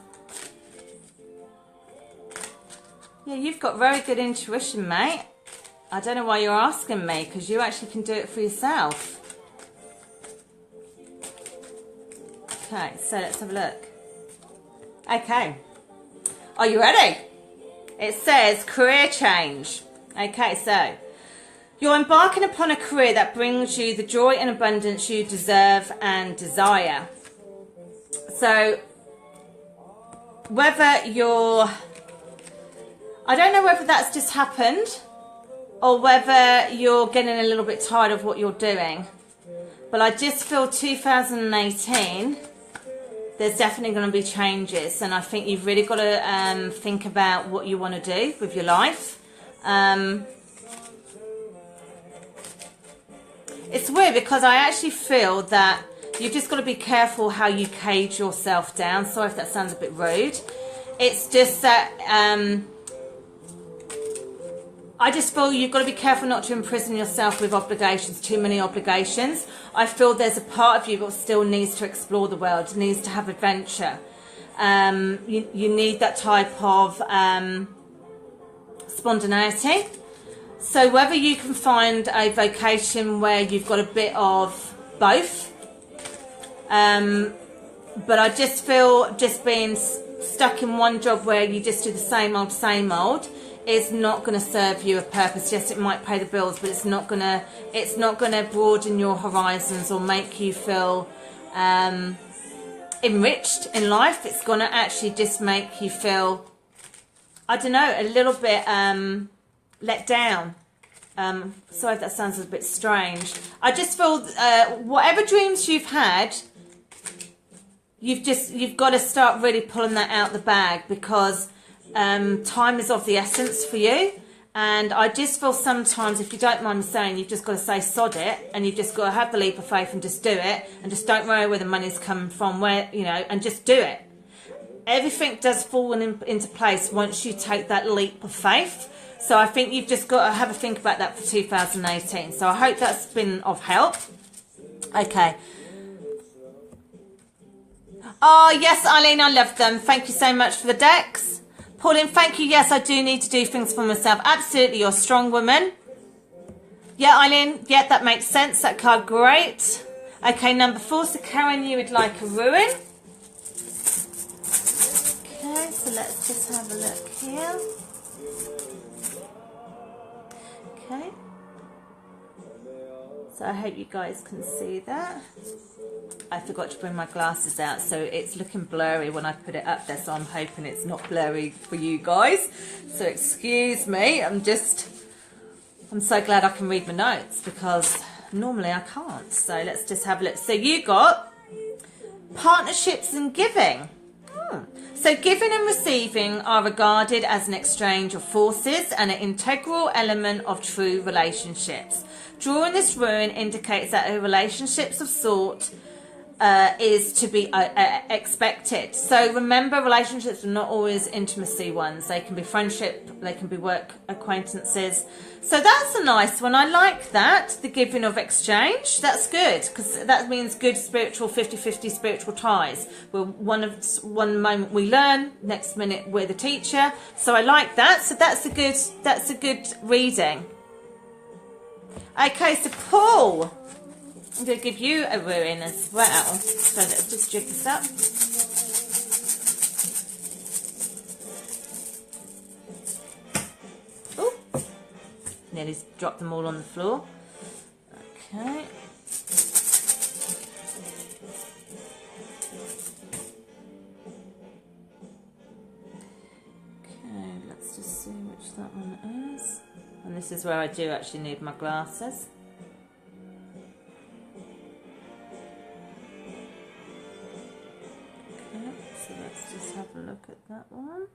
Yeah, you've got very good intuition, mate. I don't know why you're asking me, because you actually can do it for yourself. Okay, so let's have a look. Okay. Are you ready? It says career change. Okay, so you're embarking upon a career that brings you the joy and abundance you deserve and desire. So whether you're... I don't know whether that's just happened or whether you're getting a little bit tired of what you're doing. But I just feel 2018, there's definitely going to be changes. And I think you've really got to think about what you want to do with your life. It's weird because I actually feel that you've just got to be careful how you cage yourself down. Sorry if that sounds a bit rude. It's just that I just feel you've got to be careful not to imprison yourself with obligations, too many obligations. I feel there's a part of you that still needs to explore the world, needs to have adventure. You need that type of spontaneity. So whether you can find a vocation where you've got a bit of both, but I just feel just being stuck in one job where you just do the same old is not going to serve you a purpose. Yes, it might pay the bills, but it's not going to broaden your horizons or make you feel enriched in life. It's going to actually just make you feel, I don't know, a little bit let down. Sorry if that sounds a bit strange. I just feel whatever dreams you've had, you've got to start really pulling that out the bag, because time is of the essence for you. And I just feel sometimes, if you don't mind me saying, you've just got to say sod it, and you've just got to have the leap of faith and just do it, and just don't worry where the money's coming from, and just do it. Everything does fall into place once you take that leap of faith. So I think you've just got to have a think about that for 2018. So I hope that's been of help. Okay. Oh, yes, Eileen, I love them. Thank you so much for the decks. Pauline, thank you. Yes, I do need to do things for myself. Absolutely, you're a strong woman. Yeah, Eileen, yeah, that makes sense. That card, great. Okay, number 4. So Karen, you would like a ruin. Okay, so let's just have a look here. Okay. So I hope you guys can see that. I forgot to bring my glasses out, so it's looking blurry when I put it up there, so I'm hoping it's not blurry for you guys. So excuse me, I'm so glad I can read my notes, because normally I can't. So let's just have a look. So you got partnerships and giving. So giving and receiving are regarded as an exchange of forces and an integral element of true relationships. Drawing this rune indicates that a relationship of sort is to be expected. So remember, relationships are not always intimacy ones. They can be friendship, they can be work acquaintances. So that's a nice one. I like that, the giving of exchange. That's good, because that means good spiritual 50-50 spiritual ties. Well, one moment we learn, next minute we're the teacher. So I like that. So that's a good reading. Okay, so Paul, I'm going to give you a ruin as well. So let's just jig this up. Oh, nearly dropped them all on the floor. Okay. Okay, let's just see which that one is. And this is where I do actually need my glasses. Okay, so let's just have a look at that one.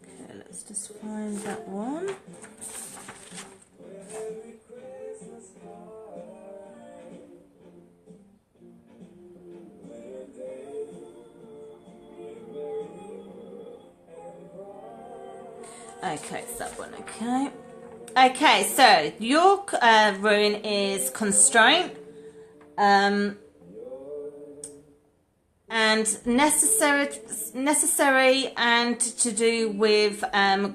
Okay, let's just find that one. Okay, it's that one, okay. Okay, so your rune is constraint and necessary and to do with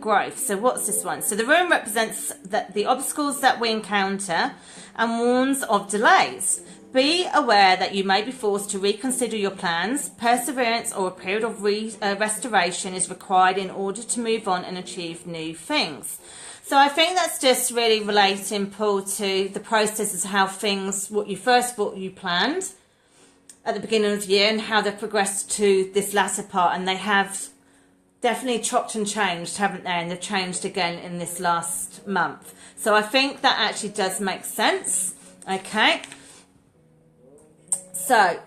growth. So what's this one? So the rune represents the obstacles that we encounter and warns of delays. Be aware that you may be forced to reconsider your plans. Perseverance or a period of restoration is required in order to move on and achieve new things. So I think that's just really relating, Paul, to the processes, how things, what you first thought you planned, at the beginning of the year and how they've progressed to this latter part, and they have definitely chopped and changed, haven't they? And they've changed again in this last month. So I think that actually does make sense. Okay. So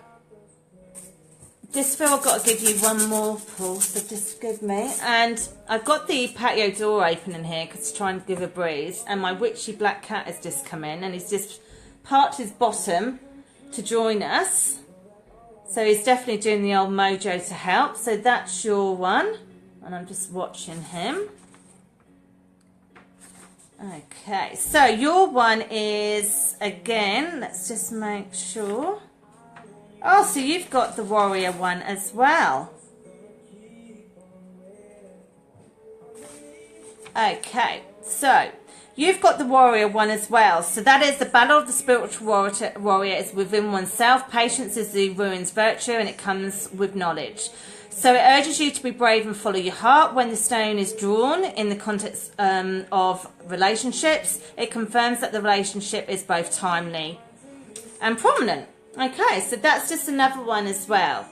just feel I've got to give you one more pull, so just give me. And I've got the patio door open in here because to try and give a breeze. And my witchy black cat has just come in and he's just parked his bottom to join us. So he's definitely doing the old mojo to help. So that's your one. And I'm just watching him. Okay, so your one is, again, let's just make sure. Oh, so you've got the warrior one as well. Okay, so you've got the warrior one as well. So that is the battle of the spiritual warrior is within oneself. Patience is the ruin's virtue and it comes with knowledge. So it urges you to be brave and follow your heart. When the stone is drawn in the context of relationships, it confirms that the relationship is both timely and prominent. Okay, so that's just another one as well.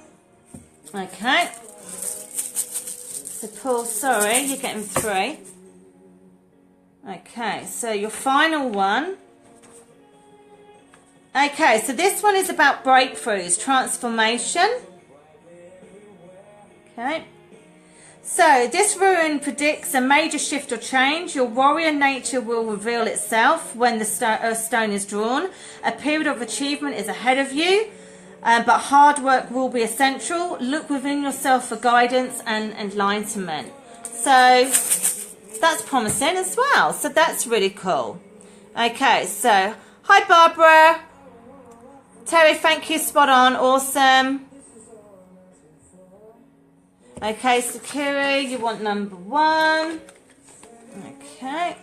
Okay. So Paul, sorry, you're getting 3. Okay, so your final one. Okay, so this one is about breakthroughs, transformation. Okay. So this rune predicts a major shift or change. Your warrior nature will reveal itself when the stone is drawn. A period of achievement is ahead of you, but hard work will be essential. Look within yourself for guidance and enlightenment. So that's promising as well. So that's really cool. Okay, so hi Barbara. Terry, thank you, spot on, awesome. Okay, Sakura, you want number 1. Okay.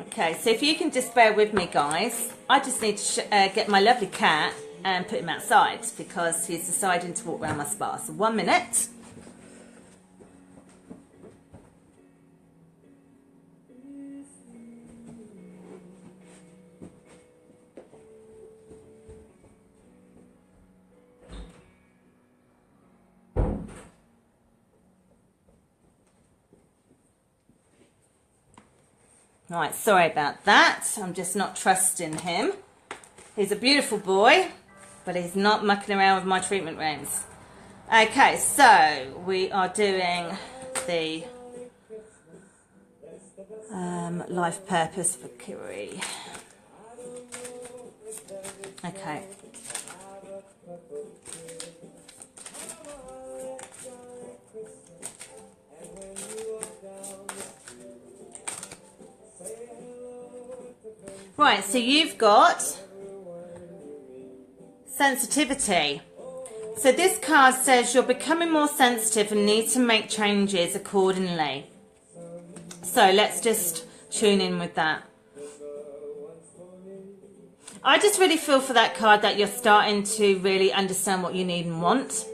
Okay, so if you can just bear with me, guys. I just need to get my lovely cat and put him outside because he's deciding to walk around my spa. So 1 minute. Right, sorry about that. I'm just not trusting him. He's a beautiful boy, but he's not mucking around with my treatment rooms. Okay, so we are doing the life purpose for Kiri. Okay. Right, so you've got sensitivity. So this card says you're becoming more sensitive and need to make changes accordingly. So let's just tune in with that. I just really feel for that card that you're starting to really understand what you need and want.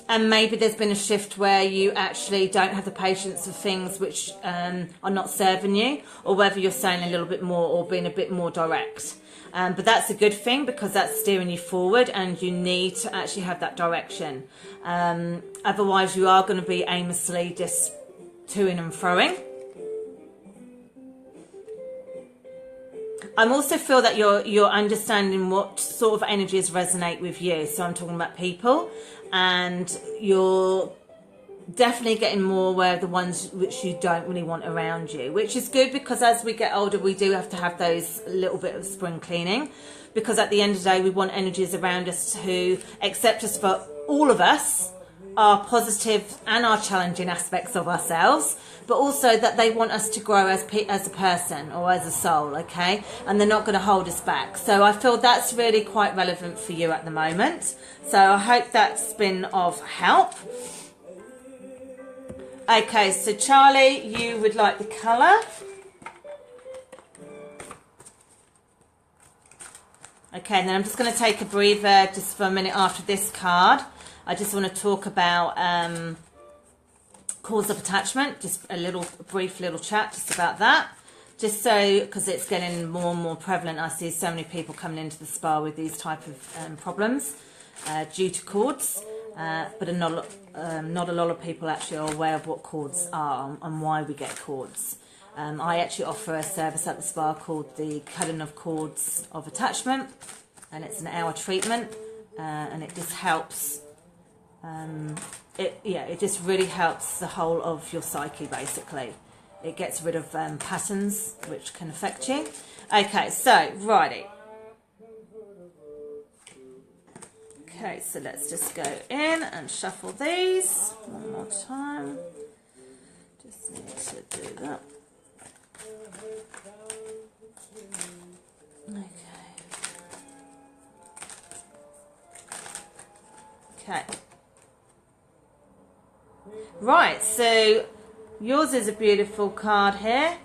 And maybe there's been a shift where you actually don't have the patience for things which are not serving you, or whether you're saying a little bit more or being a bit more direct. But that's a good thing because that's steering you forward and you need to actually have that direction. Otherwise you are going to be aimlessly just toing and froing. I also feel that you're understanding what sort of energies resonate with you. So I'm talking about people, and you're definitely getting more aware of the ones which you don't really want around you, which is good because as we get older, we do have to have those little bit of spring cleaning, because at the end of the day, we want energies around us who accept us for all of us, our positive and our challenging aspects of ourselves, but also that they want us to grow as a person or as a soul, okay? And they're not going to hold us back. So I feel that's really quite relevant for you at the moment. So I hope that's been of help. Okay, so Charlie, you would like the colour. Okay, and then I'm just going to take a breather just for a minute after this card. I just want to talk about cause of attachment, just a brief little chat just about that. Just so, because it's getting more and more prevalent. I see so many people coming into the spa with these type of problems due to cords, but not a lot of people actually are aware of what cords are and why we get cords. I actually offer a service at the spa called the cutting of cords of attachment, and it's an hour treatment, and it just helps. It just really helps the whole of your psyche, basically. It gets rid of patterns which can affect you. Okay, so, righty. Okay, so let's just go in and shuffle these one more time. Just need to do that. Okay. Right, so yours is a beautiful card here,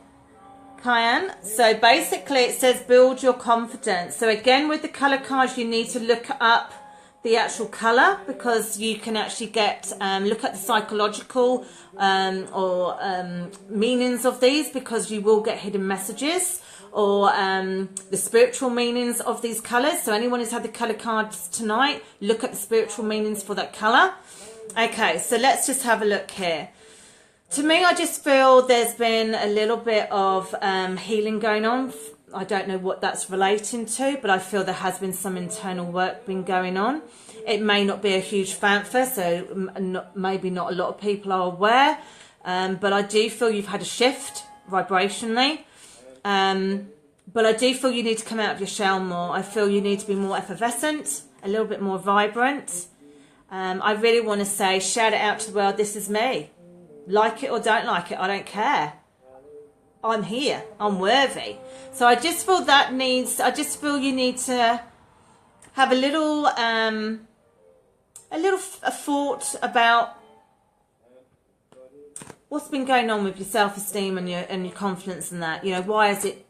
Cayenne. So basically it says build your confidence. So again, with the colour cards, you need to look up the actual colour, because you can actually get look at the psychological meanings of these, because you will get hidden messages or the spiritual meanings of these colours. So anyone who's had the colour cards tonight, look at the spiritual meanings for that colour. Okay, so let's just have a look here. To me, I just feel there's been a little bit of healing going on. I don't know what that's relating to, but I feel there has been some internal work been going on. It may not be a huge fanfare, so maybe not a lot of people are aware, but I do feel you've had a shift vibrationally. But I do feel you need to come out of your shell more. I feel you need to be more effervescent, a little bit more vibrant. I really want to say, shout it out to the world, this is me. Like it or don't like it, I don't care. I'm here, I'm worthy. So I just feel I just feel you need to have a thought about what's been going on with your self-esteem and your confidence and that. You know, why has it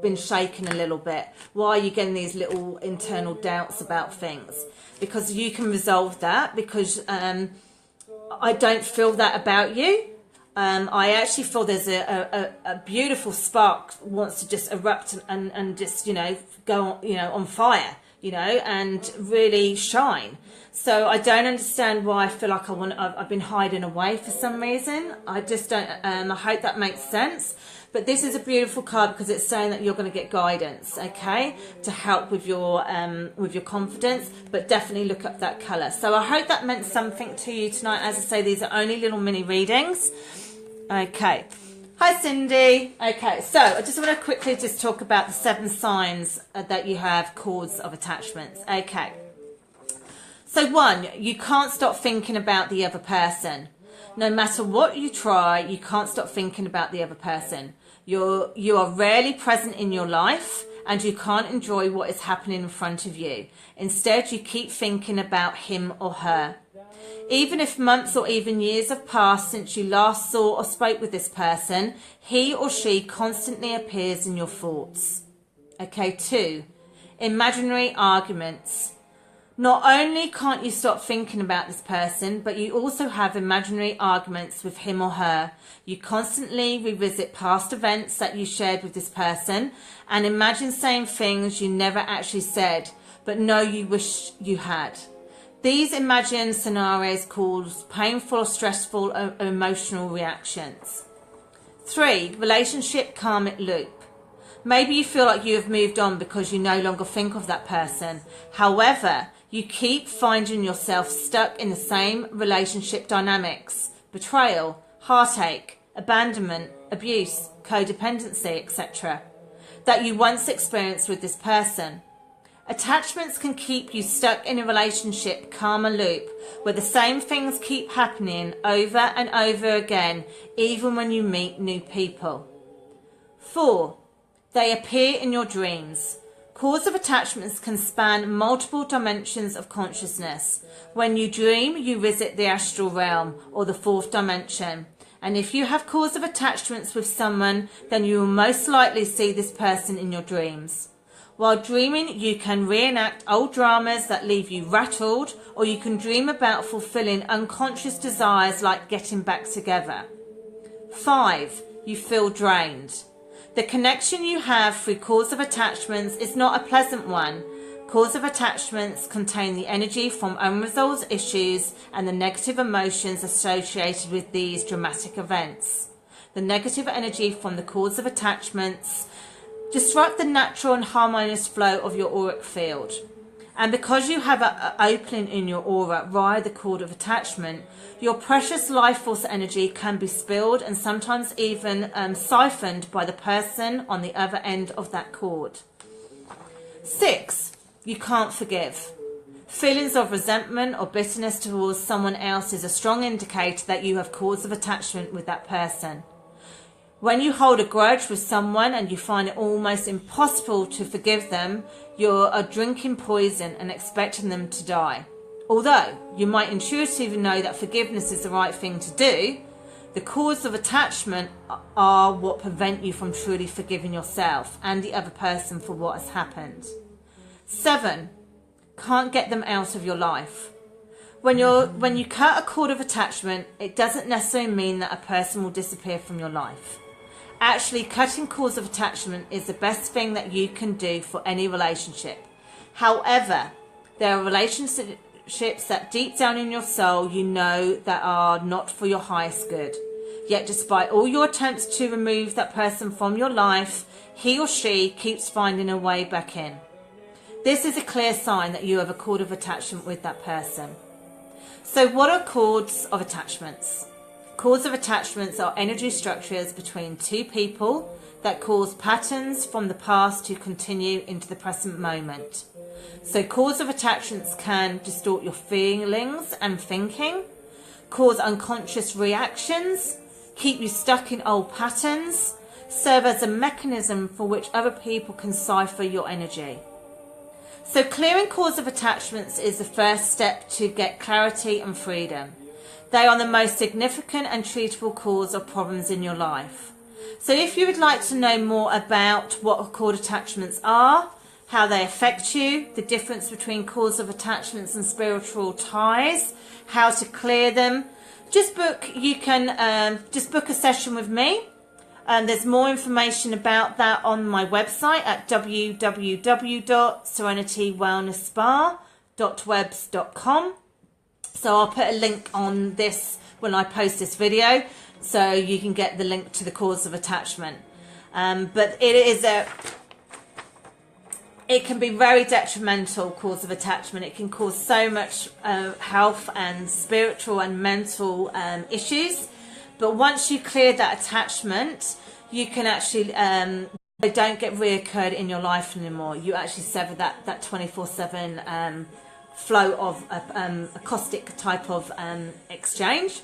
been shaken a little bit? Why are you getting these little internal doubts about things? Because you can resolve that, because I don't feel that about you. I actually feel there's a beautiful spark wants to just erupt and just, you know, go, you know, on fire, you know, and really shine. So I don't understand why I feel like I've been hiding away for some reason. I just don't, I hope that makes sense. But this is a beautiful card because it's saying that you're going to get guidance, okay, to help with your confidence, but definitely look up that colour. So I hope that meant something to you tonight. As I say, these are only little mini readings. Okay. Hi, Cindy. Okay, so I just want to quickly just talk about the 7 signs that you have cords of attachments. Okay. So 1, you can't stop thinking about the other person. No matter what you try, you can't stop thinking about the other person. You are rarely present in your life, and you can't enjoy what is happening in front of you. Instead, you keep thinking about him or her. Even if months or even years have passed since you last saw or spoke with this person, he or she constantly appears in your thoughts. Okay, 2, imaginary arguments. Not only can't you stop thinking about this person, but you also have imaginary arguments with him or her. You constantly revisit past events that you shared with this person and imagine saying things you never actually said, but know you wish you had. These imagined scenarios cause painful or stressful emotional reactions. 3, relationship karmic loop. Maybe you feel like you have moved on because you no longer think of that person. However, you keep finding yourself stuck in the same relationship dynamics, betrayal, heartache, abandonment, abuse, codependency, etc., that you once experienced with this person. Attachments can keep you stuck in a relationship karma loop where the same things keep happening over and over again, even when you meet new people. 4, they appear in your dreams. Cords of attachments can span multiple dimensions of consciousness. When you dream, you visit the astral realm or the 4th dimension. And if you have cords of attachments with someone, then you will most likely see this person in your dreams. While dreaming, you can reenact old dramas that leave you rattled, or you can dream about fulfilling unconscious desires like getting back together. 5. You feel drained. The connection you have through cause of attachments is not a pleasant one. Cause of attachments contain the energy from unresolved issues and the negative emotions associated with these dramatic events. The negative energy from the cause of attachments disrupt the natural and harmonious flow of your auric field. And because you have an opening in your aura via the cord of attachment, your precious life force energy can be spilled and sometimes even siphoned by the person on the other end of that cord. 6. You can't forgive. Feelings of resentment or bitterness towards someone else is a strong indicator that you have cause of attachment with that person. When you hold a grudge with someone and you find it almost impossible to forgive them, you are drinking poison and expecting them to die. Although you might intuitively know that forgiveness is the right thing to do, the cause of attachment are what prevent you from truly forgiving yourself and the other person for what has happened. 7. Can't get them out of your life. When you cut a cord of attachment, it doesn't necessarily mean that a person will disappear from your life. Actually, cutting cords of attachment is the best thing that you can do for any relationship. However, there are relationships that deep down in your soul you know that are not for your highest good. Yet despite all your attempts to remove that person from your life, he or she keeps finding a way back in. This is a clear sign that you have a cord of attachment with that person. So what are cords of attachments? Cords of attachments are energy structures between two people that cause patterns from the past to continue into the present moment. So cords of attachments can distort your feelings and thinking, cause unconscious reactions, keep you stuck in old patterns, serve as a mechanism for which other people can cipher your energy. So clearing cords of attachments is the first step to get clarity and freedom. They are the most significant and treatable cause of problems in your life. So if you would like to know more about what cord attachments are, how they affect you, the difference between cords of attachments and spiritual ties, how to clear them, just book a session with me. And there's more information about that on my website at www.serenitywellnessspa.webs.com. So I'll put a link on this when I post this video, so you can get the link to the cause of attachment. But it can be very detrimental cause of attachment. It can cause so much health and spiritual and mental issues. But once you clear that attachment, you can actually they don't get reoccurred in your life anymore. You actually sever that 24/7 flow of a caustic type of exchange.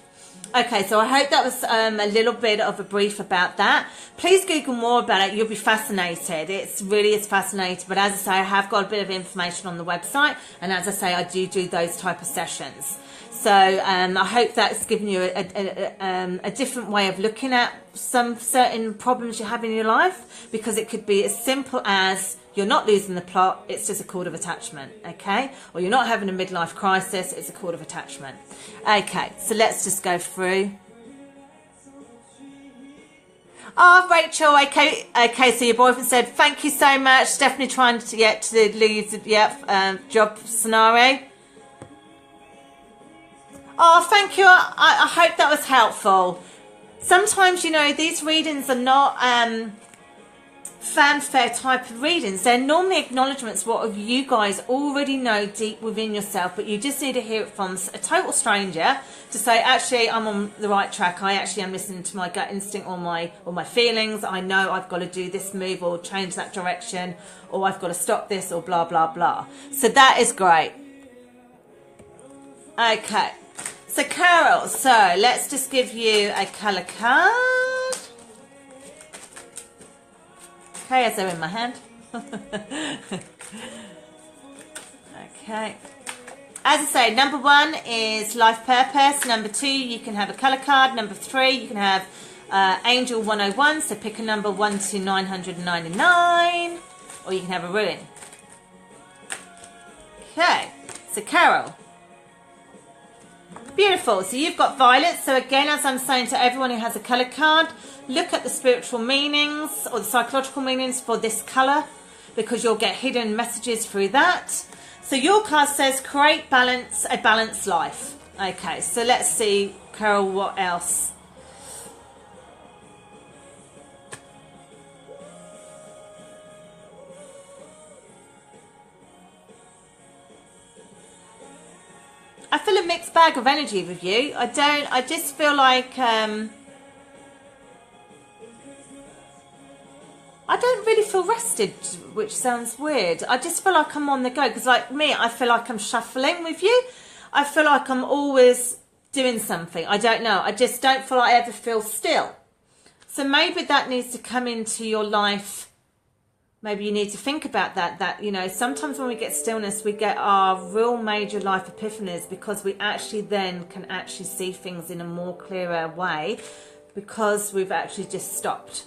Okay, so I hope that was a little bit of a brief about that. Please Google more about it. You'll be fascinated. It really is fascinating. But as I say, I have got a bit of information on the website. And as I say, I do those type of sessions. So I hope that's given you a different way of looking at some certain problems you have in your life. Because it could be as simple as you're not losing the plot, it's just a cord of attachment, okay? Or you're not having a midlife crisis, it's a cord of attachment. Okay, so let's just go through. Oh, Rachel, okay, so your boyfriend said, thank you so much, definitely trying to get to the lose, job scenario. Oh, thank you, I hope that was helpful. Sometimes, you know, these readings are not fanfare type of readings. They're normally acknowledgements what you guys already know deep within yourself, but you just need to hear it from a total stranger to say, actually, I'm on the right track. I actually am listening to my gut instinct or my feelings. I know I've got to do this move or change that direction, or I've got to stop this, or blah blah blah. So that is great. Okay, so Carol, so let's just give you a colour card. Okay, as they're in my hand. Okay. As I say, number 1 is life purpose. Number 2, you can have a colour card. Number 3, you can have Angel 101. So pick a number 1 to 999. or you can have a ruin. Okay, so Carol. Beautiful. So you've got violet. So again, as I'm saying to everyone who has a colour card, look at the spiritual meanings or the psychological meanings for this colour, because you'll get hidden messages through that. So your card says create balance, a balanced life. Okay, so let's see, Carol, what else? I feel a mixed bag of energy with you. I just feel like I don't really feel rested, which sounds weird. I just feel like I'm on the go, because like me, I feel like I'm shuffling with you. I feel like I'm always doing something. I don't know. I just don't feel like I ever feel still. So maybe that needs to come into your life. Maybe you need to think about that, you know, sometimes when we get stillness, we get our real major life epiphanies, because we actually then can actually see things in a more clearer way, because we've actually just stopped.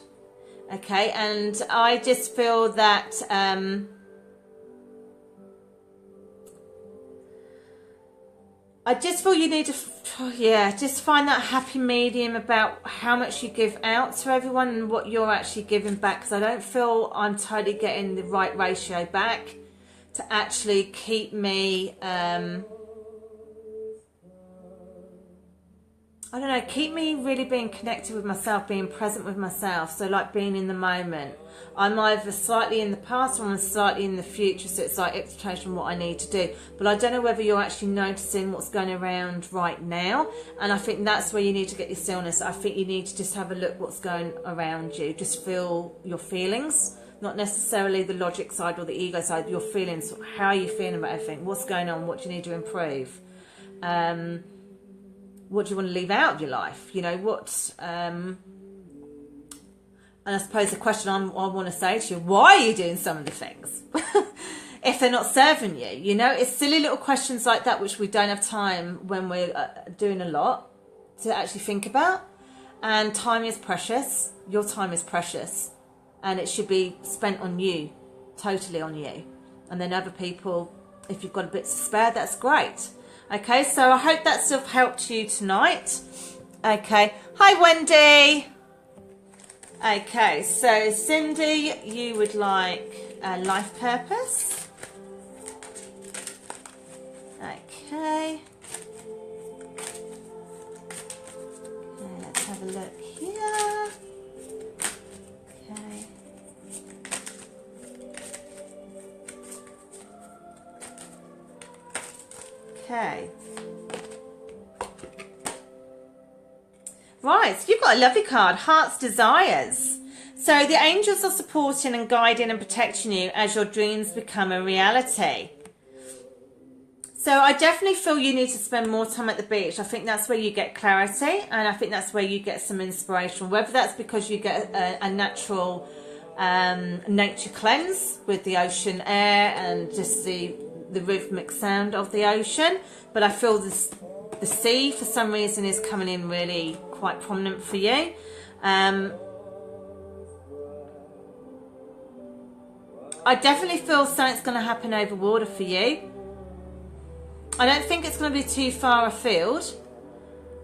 Okay, and I just feel that I just feel you need to, just find that happy medium about how much you give out to everyone and what you're actually giving back. Because I don't feel I'm totally getting the right ratio back to actually keep me, I don't know, keep me really being connected with myself, being present with myself. So like being in the moment. I'm either slightly in the past or I'm slightly in the future. So it's like expectation of what I need to do. But I don't know whether you're actually noticing what's going around right now. And I think that's where you need to get your stillness. I think you need to just have a look what's going around you. Just feel your feelings. Not necessarily the logic side or the ego side. Your feelings. How are you feeling about everything? What's going on? What do you need to improve? What do you want to leave out of your life? You know, what... and I suppose the question I want to say to you, why are you doing some of the things? If they're not serving you, you know, it's silly little questions like that, which we don't have time when we're doing a lot to actually think about. And time is precious. Your time is precious. And it should be spent on you, totally on you. And then other people, if you've got a bit to spare, that's great. Okay, so I hope that stuff helped you tonight. Okay, hi Wendy. Okay, so Cindy, you would like a life purpose. Okay. Let's have a look here. Okay. Okay. Right, so you've got a lovely card, Heart's Desires. So the angels are supporting and guiding and protecting you as your dreams become a reality. So I definitely feel you need to spend more time at the beach. I think that's where you get clarity, and I think that's where you get some inspiration. Whether that's because you get a natural nature cleanse with the ocean air and just the rhythmic sound of the ocean. But I feel the sea for some reason is coming in really quite prominent for you. I definitely feel something's going to happen over water for you. I don't think it's going to be too far afield,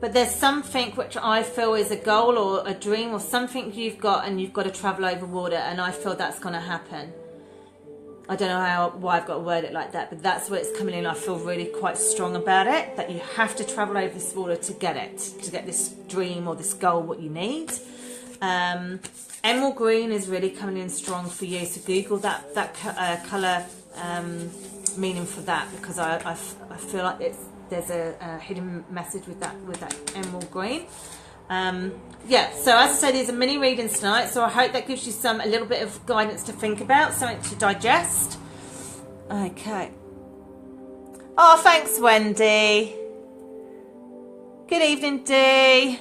but there's something which I feel is a goal or a dream or something you've got, and you've got to travel over water, and I feel that's going to happen. I don't know why I've got to word it like that, but that's where it's coming in. I feel really quite strong about it, that you have to travel over this water to get it, to get this dream or this goal, what you need. Emerald green is really coming in strong for you, so Google that colour meaning for that, because I feel like there's a hidden message with that emerald green. Yeah, so as I said, there's a mini readings tonight, so I hope that gives you a little bit of guidance to think about, something to digest. Okay. Oh, thanks, Wendy. Good evening, Dee.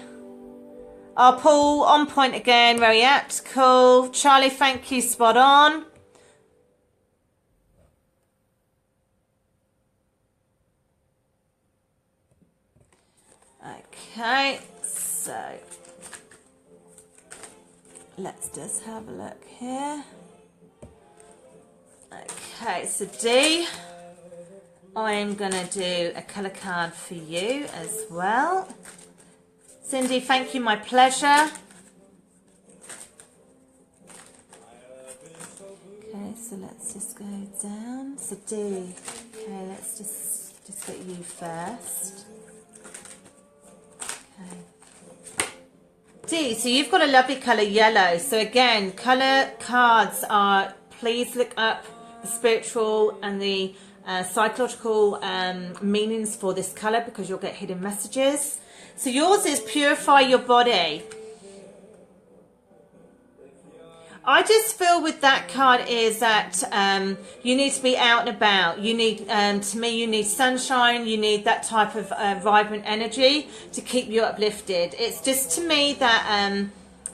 Oh, Paul, on point again, very apt, cool. Charlie, thank you, spot on. Okay, so let's just have a look here. Okay, so D, I am going to do a colour card for you as well. Cindy, thank you, my pleasure. Okay, so let's just go down. So D, okay, let's just get you first. Okay. D, so you've got a lovely colour yellow. So again, colour cards are, please look up the spiritual and the psychological meanings for this colour, because you'll get hidden messages. So yours is purify your body. I just feel with that card is that you need to be out and about. You need, to me, you need sunshine. You need that type of vibrant energy to keep you uplifted. It's just to me that,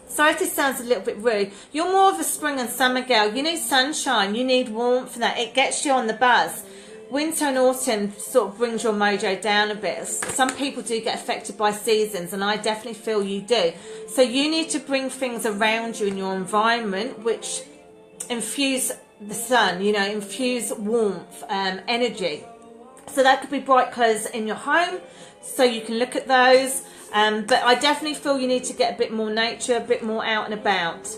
sorry if this sounds a little bit rude, you're more of a spring and summer girl. You need sunshine. You need warmth for that. It gets you on the buzz. Winter and autumn sort of brings your mojo down a bit. Some people do get affected by seasons, and I definitely feel you do. So you need to bring things around you in your environment which infuse the sun, you know, infuse warmth, energy. So that could be bright colours in your home, so you can look at those. But I definitely feel you need to get a bit more nature, a bit more out and about.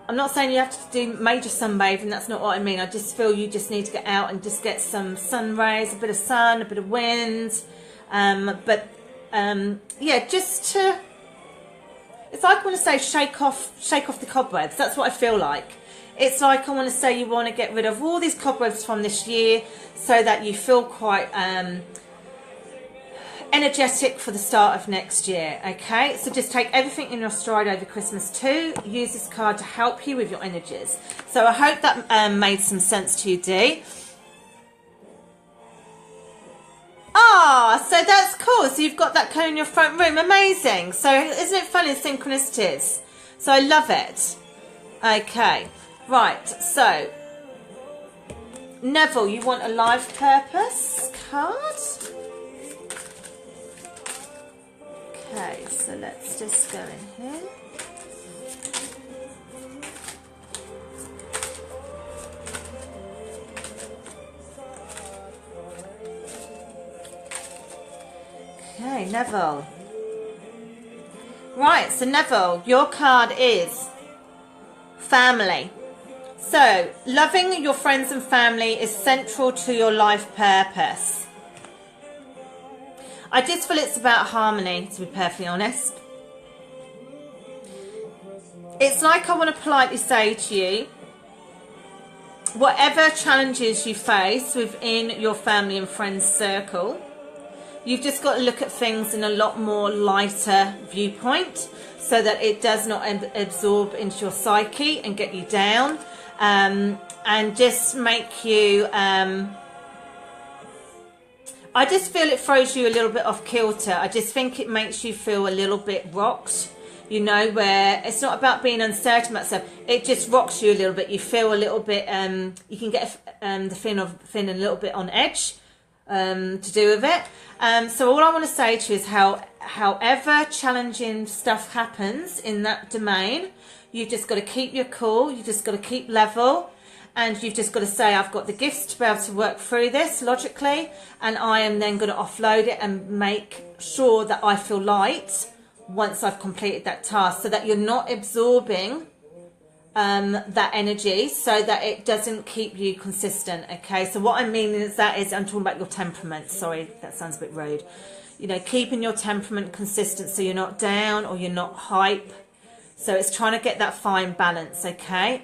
I'm not saying you have to do major sunbathing, that's not what I mean. I just feel you just need to get out and just get some sun rays, a bit of sun, a bit of wind. Yeah, just to, it's like I want to say shake off the cobwebs. That's what I feel like. It's like I want to say you want to get rid of all these cobwebs from this year so that you feel quite energetic for the start of next year. Okay, so just take everything in your stride over Christmas too. Use this card to help you with your energies. So I hope that made some sense to you, Dee. Ah, so that's cool. So you've got that colour in your front room. Amazing. So isn't it funny, synchronicities? So I love it. Okay, right. So Neville, you want a life purpose card? Okay, so let's just go in here. Okay, Neville. Right, so Neville, your card is family. So, loving your friends and family is central to your life purpose. I just feel it's about harmony, to be perfectly honest. It's like I want to politely say to you, whatever challenges you face within your family and friends circle, you've just got to look at things in a lot more lighter viewpoint so that it does not absorb into your psyche and get you down, and just make you... I just feel it throws you a little bit off kilter. I just think it makes you feel a little bit rocked, you know, where it's not about being uncertain about stuff. It just rocks you a little bit. You feel a little bit, you can get the feeling a little bit on edge to do with it. So all I want to say to you is however challenging stuff happens in that domain, you've just got to keep your cool. You've just got to keep level. And you've just got to say, I've got the gifts to be able to work through this logically, and I am then going to offload it and make sure that I feel light once I've completed that task, so that you're not absorbing that energy, so that it doesn't keep you consistent. Okay, so what I mean is I'm talking about your temperament. Sorry, that sounds a bit rude. You know, keeping your temperament consistent so you're not down or you're not hype. So it's trying to get that fine balance, okay?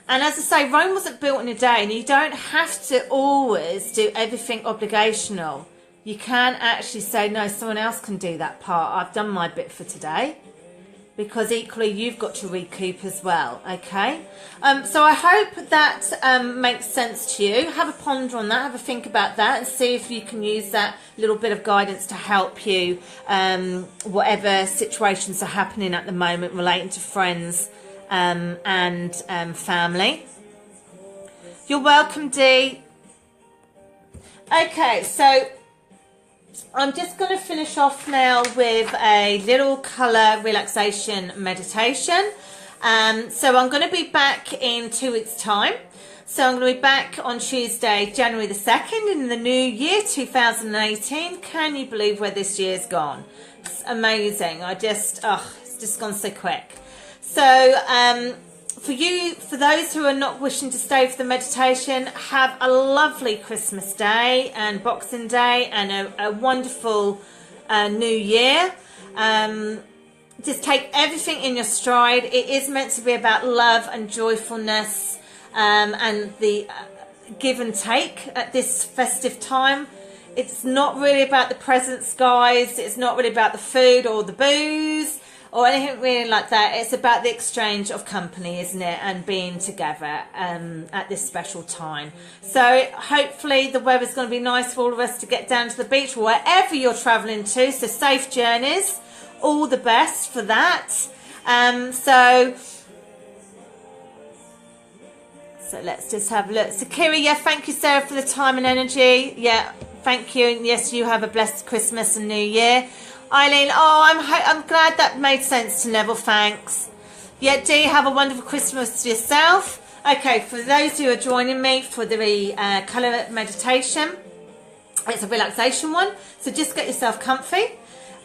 And as I say, Rome wasn't built in a day, and you don't have to always do everything obligational. You can actually say, no, someone else can do that part. I've done my bit for today. Because equally, you've got to recoup as well, okay? So I hope that makes sense to you. Have a ponder on that, have a think about that, and see if you can use that little bit of guidance to help you, whatever situations are happening at the moment relating to friends, and family. You're welcome, Dee. Okay, so I'm just going to finish off now with a little colour relaxation meditation, So I'm going to be back in 2 weeks' time. So I'm going to be back on Tuesday, January the 2nd in the new year, 2018. Can you believe where this year's gone? It's amazing. It's just gone so quick. So for those who are not wishing to stay for the meditation, have a lovely Christmas Day and Boxing Day and a wonderful new year. Just take everything in your stride. It is meant to be about love and joyfulness, and the give and take at this festive time. It's not really about the presents, guys. It's not really about the food or the booze or anything really like that. It's about the exchange of company, isn't it? And being together at this special time. So hopefully the weather's going to be nice for all of us to get down to the beach, wherever you're travelling to. So safe journeys. All the best for that. So let's just have a look. So Kiri, yeah, thank you, Sarah, for the time and energy. Yeah, thank you. And yes, you have a blessed Christmas and New Year. Eileen, I'm glad that made sense to Neville. Thanks. Yeah, Dee, have a wonderful Christmas to yourself. Okay, for those who are joining me for the colour meditation, it's a relaxation one. So just get yourself comfy.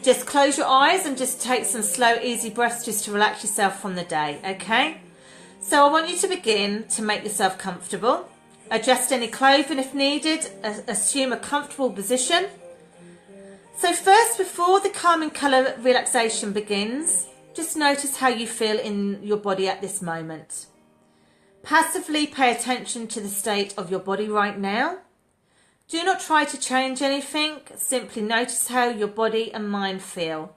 Just close your eyes and just take some slow, easy breaths just to relax yourself from the day, okay? So I want you to begin to make yourself comfortable. Adjust any clothing if needed. Assume a comfortable position. So first, before the calming colour relaxation begins, just notice how you feel in your body at this moment. Passively pay attention to the state of your body right now. Do not try to change anything. Simply notice how your body and mind feel.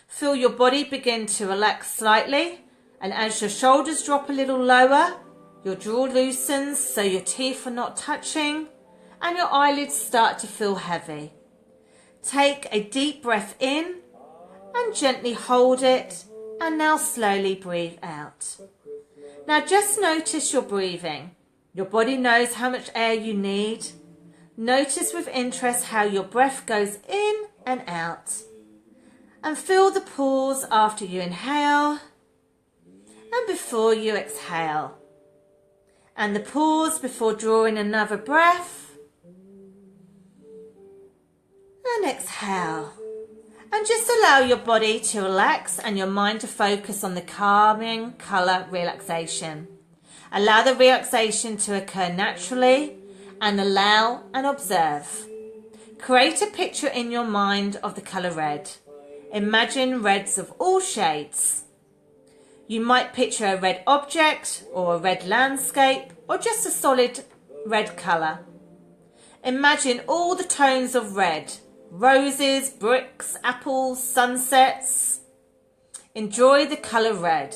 Feel your body begin to relax slightly. And as your shoulders drop a little lower, your jaw loosens so your teeth are not touching and your eyelids start to feel heavy. Take a deep breath in and gently hold it, and now slowly breathe out. Now just notice your breathing. Your body knows how much air you need. Notice with interest how your breath goes in and out. And feel the pause after you inhale and before you exhale, and the pause before drawing another breath and exhale. And just allow your body to relax and your mind to focus on the calming colour relaxation. Allow the relaxation to occur naturally and allow and observe. Create a picture in your mind of the colour red. Imagine reds of all shades. You might picture a red object or a red landscape or just a solid red colour. Imagine all the tones of red: roses, bricks, apples, sunsets. Enjoy the colour red.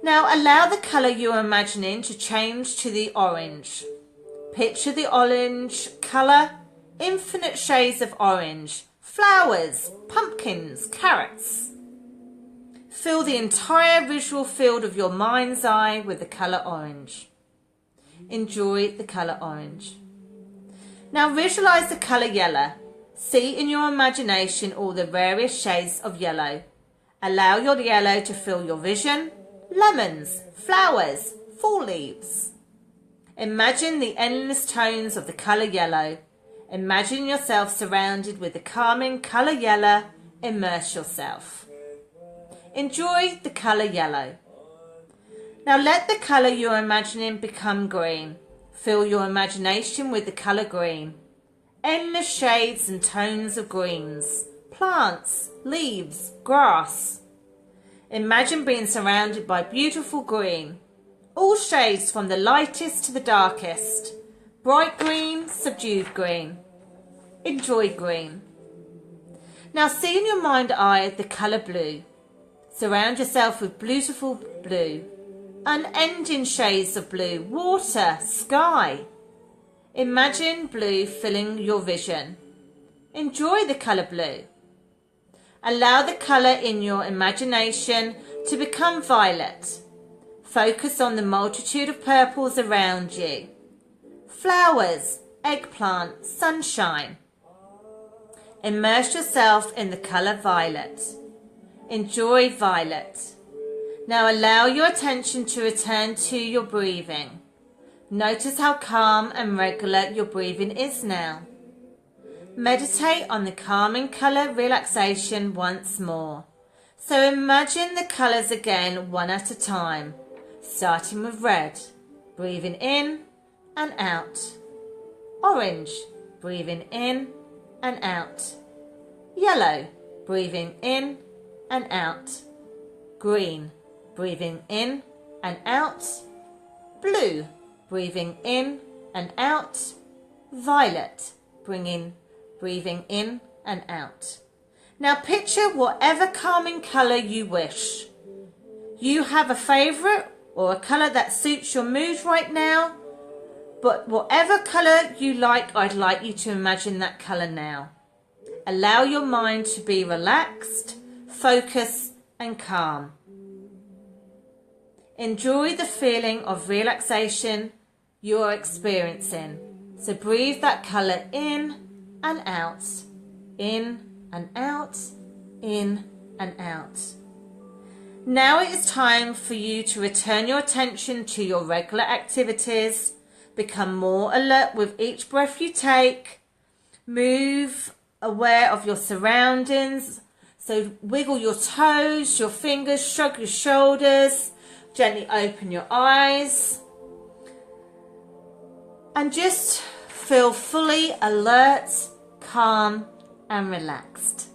Now allow the colour you're imagining to change to the orange. Picture the orange colour, infinite shades of orange, flowers, pumpkins, carrots. Fill the entire visual field of your mind's eye with the colour orange. Enjoy the colour orange. Now visualise the colour yellow. See in your imagination all the various shades of yellow. Allow your yellow to fill your vision. Lemons, flowers, fall leaves. Imagine the endless tones of the colour yellow. Imagine yourself surrounded with the calming colour yellow. Immerse yourself. Enjoy the colour yellow. Now let the colour you're imagining become green. Fill your imagination with the colour green. Endless shades and tones of greens. Plants, leaves, grass. Imagine being surrounded by beautiful green. All shades from the lightest to the darkest. Bright green, subdued green. Enjoy green. Now see in your mind eye the colour blue. Surround yourself with beautiful blue. Unending shades of blue, water, sky. Imagine blue filling your vision. Enjoy the colour blue. Allow the colour in your imagination to become violet. Focus on the multitude of purples around you. Flowers, eggplant, sunshine. Immerse yourself in the colour violet. Enjoy violet. Now allow your attention to return to your breathing. Notice how calm and regular your breathing is now. Meditate on the calming colour relaxation once more. So imagine the colours again one at a time, starting with red, breathing in and out. Orange, breathing in and out. Yellow, breathing in and out. Green, breathing in and out. Blue, breathing in and out. Violet, breathing in and out. Now picture whatever calming colour you wish. You have a favourite or a colour that suits your mood right now, but whatever colour you like, I'd like you to imagine that colour now. Allow your mind to be relaxed, focused and calm. Enjoy the feeling of relaxation you're experiencing. So breathe that colour in and out, in and out, in and out. Now it is time for you to return your attention to your regular activities. Become more alert with each breath you take. Move aware of your surroundings. So wiggle your toes, your fingers, shrug your shoulders, gently open your eyes. And just feel fully alert, calm and relaxed.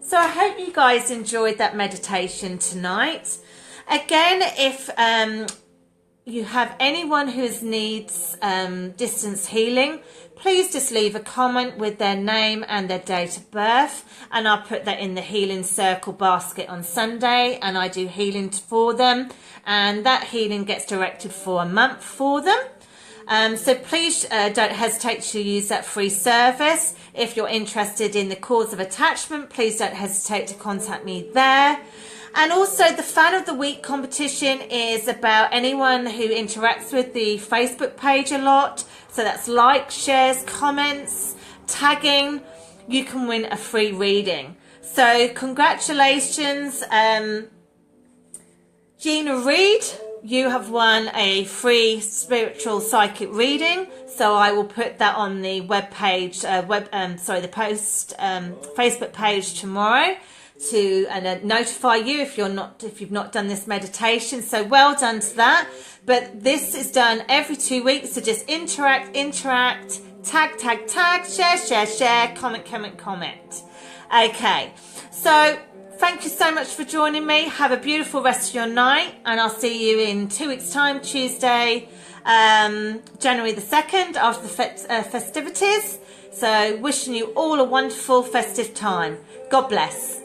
So I hope you guys enjoyed that meditation tonight. Again, if you have anyone who needs distance healing, please just leave a comment with their name and their date of birth, and I'll put that in the healing circle basket on Sunday, and I do healing for them, and that healing gets directed for a month for them. So please don't hesitate to use that free service. If you're interested in the cause of attachment, please don't hesitate to contact me there. And also the Fan of the Week competition is about anyone who interacts with the Facebook page a lot. So that's likes, shares, comments, tagging. You can win a free reading. So congratulations, Gina Reed. You have won a free spiritual psychic reading, so I will put that on the web page, Facebook page tomorrow to notify you if you've not done this meditation. So well done to that. But this is done every 2 weeks, so just interact, tag, share, comment. Okay, so thank you so much for joining me. Have a beautiful rest of your night, and I'll see you in 2 weeks' time, Tuesday, January the 2nd, after the festivities. So wishing you all a wonderful festive time. God bless.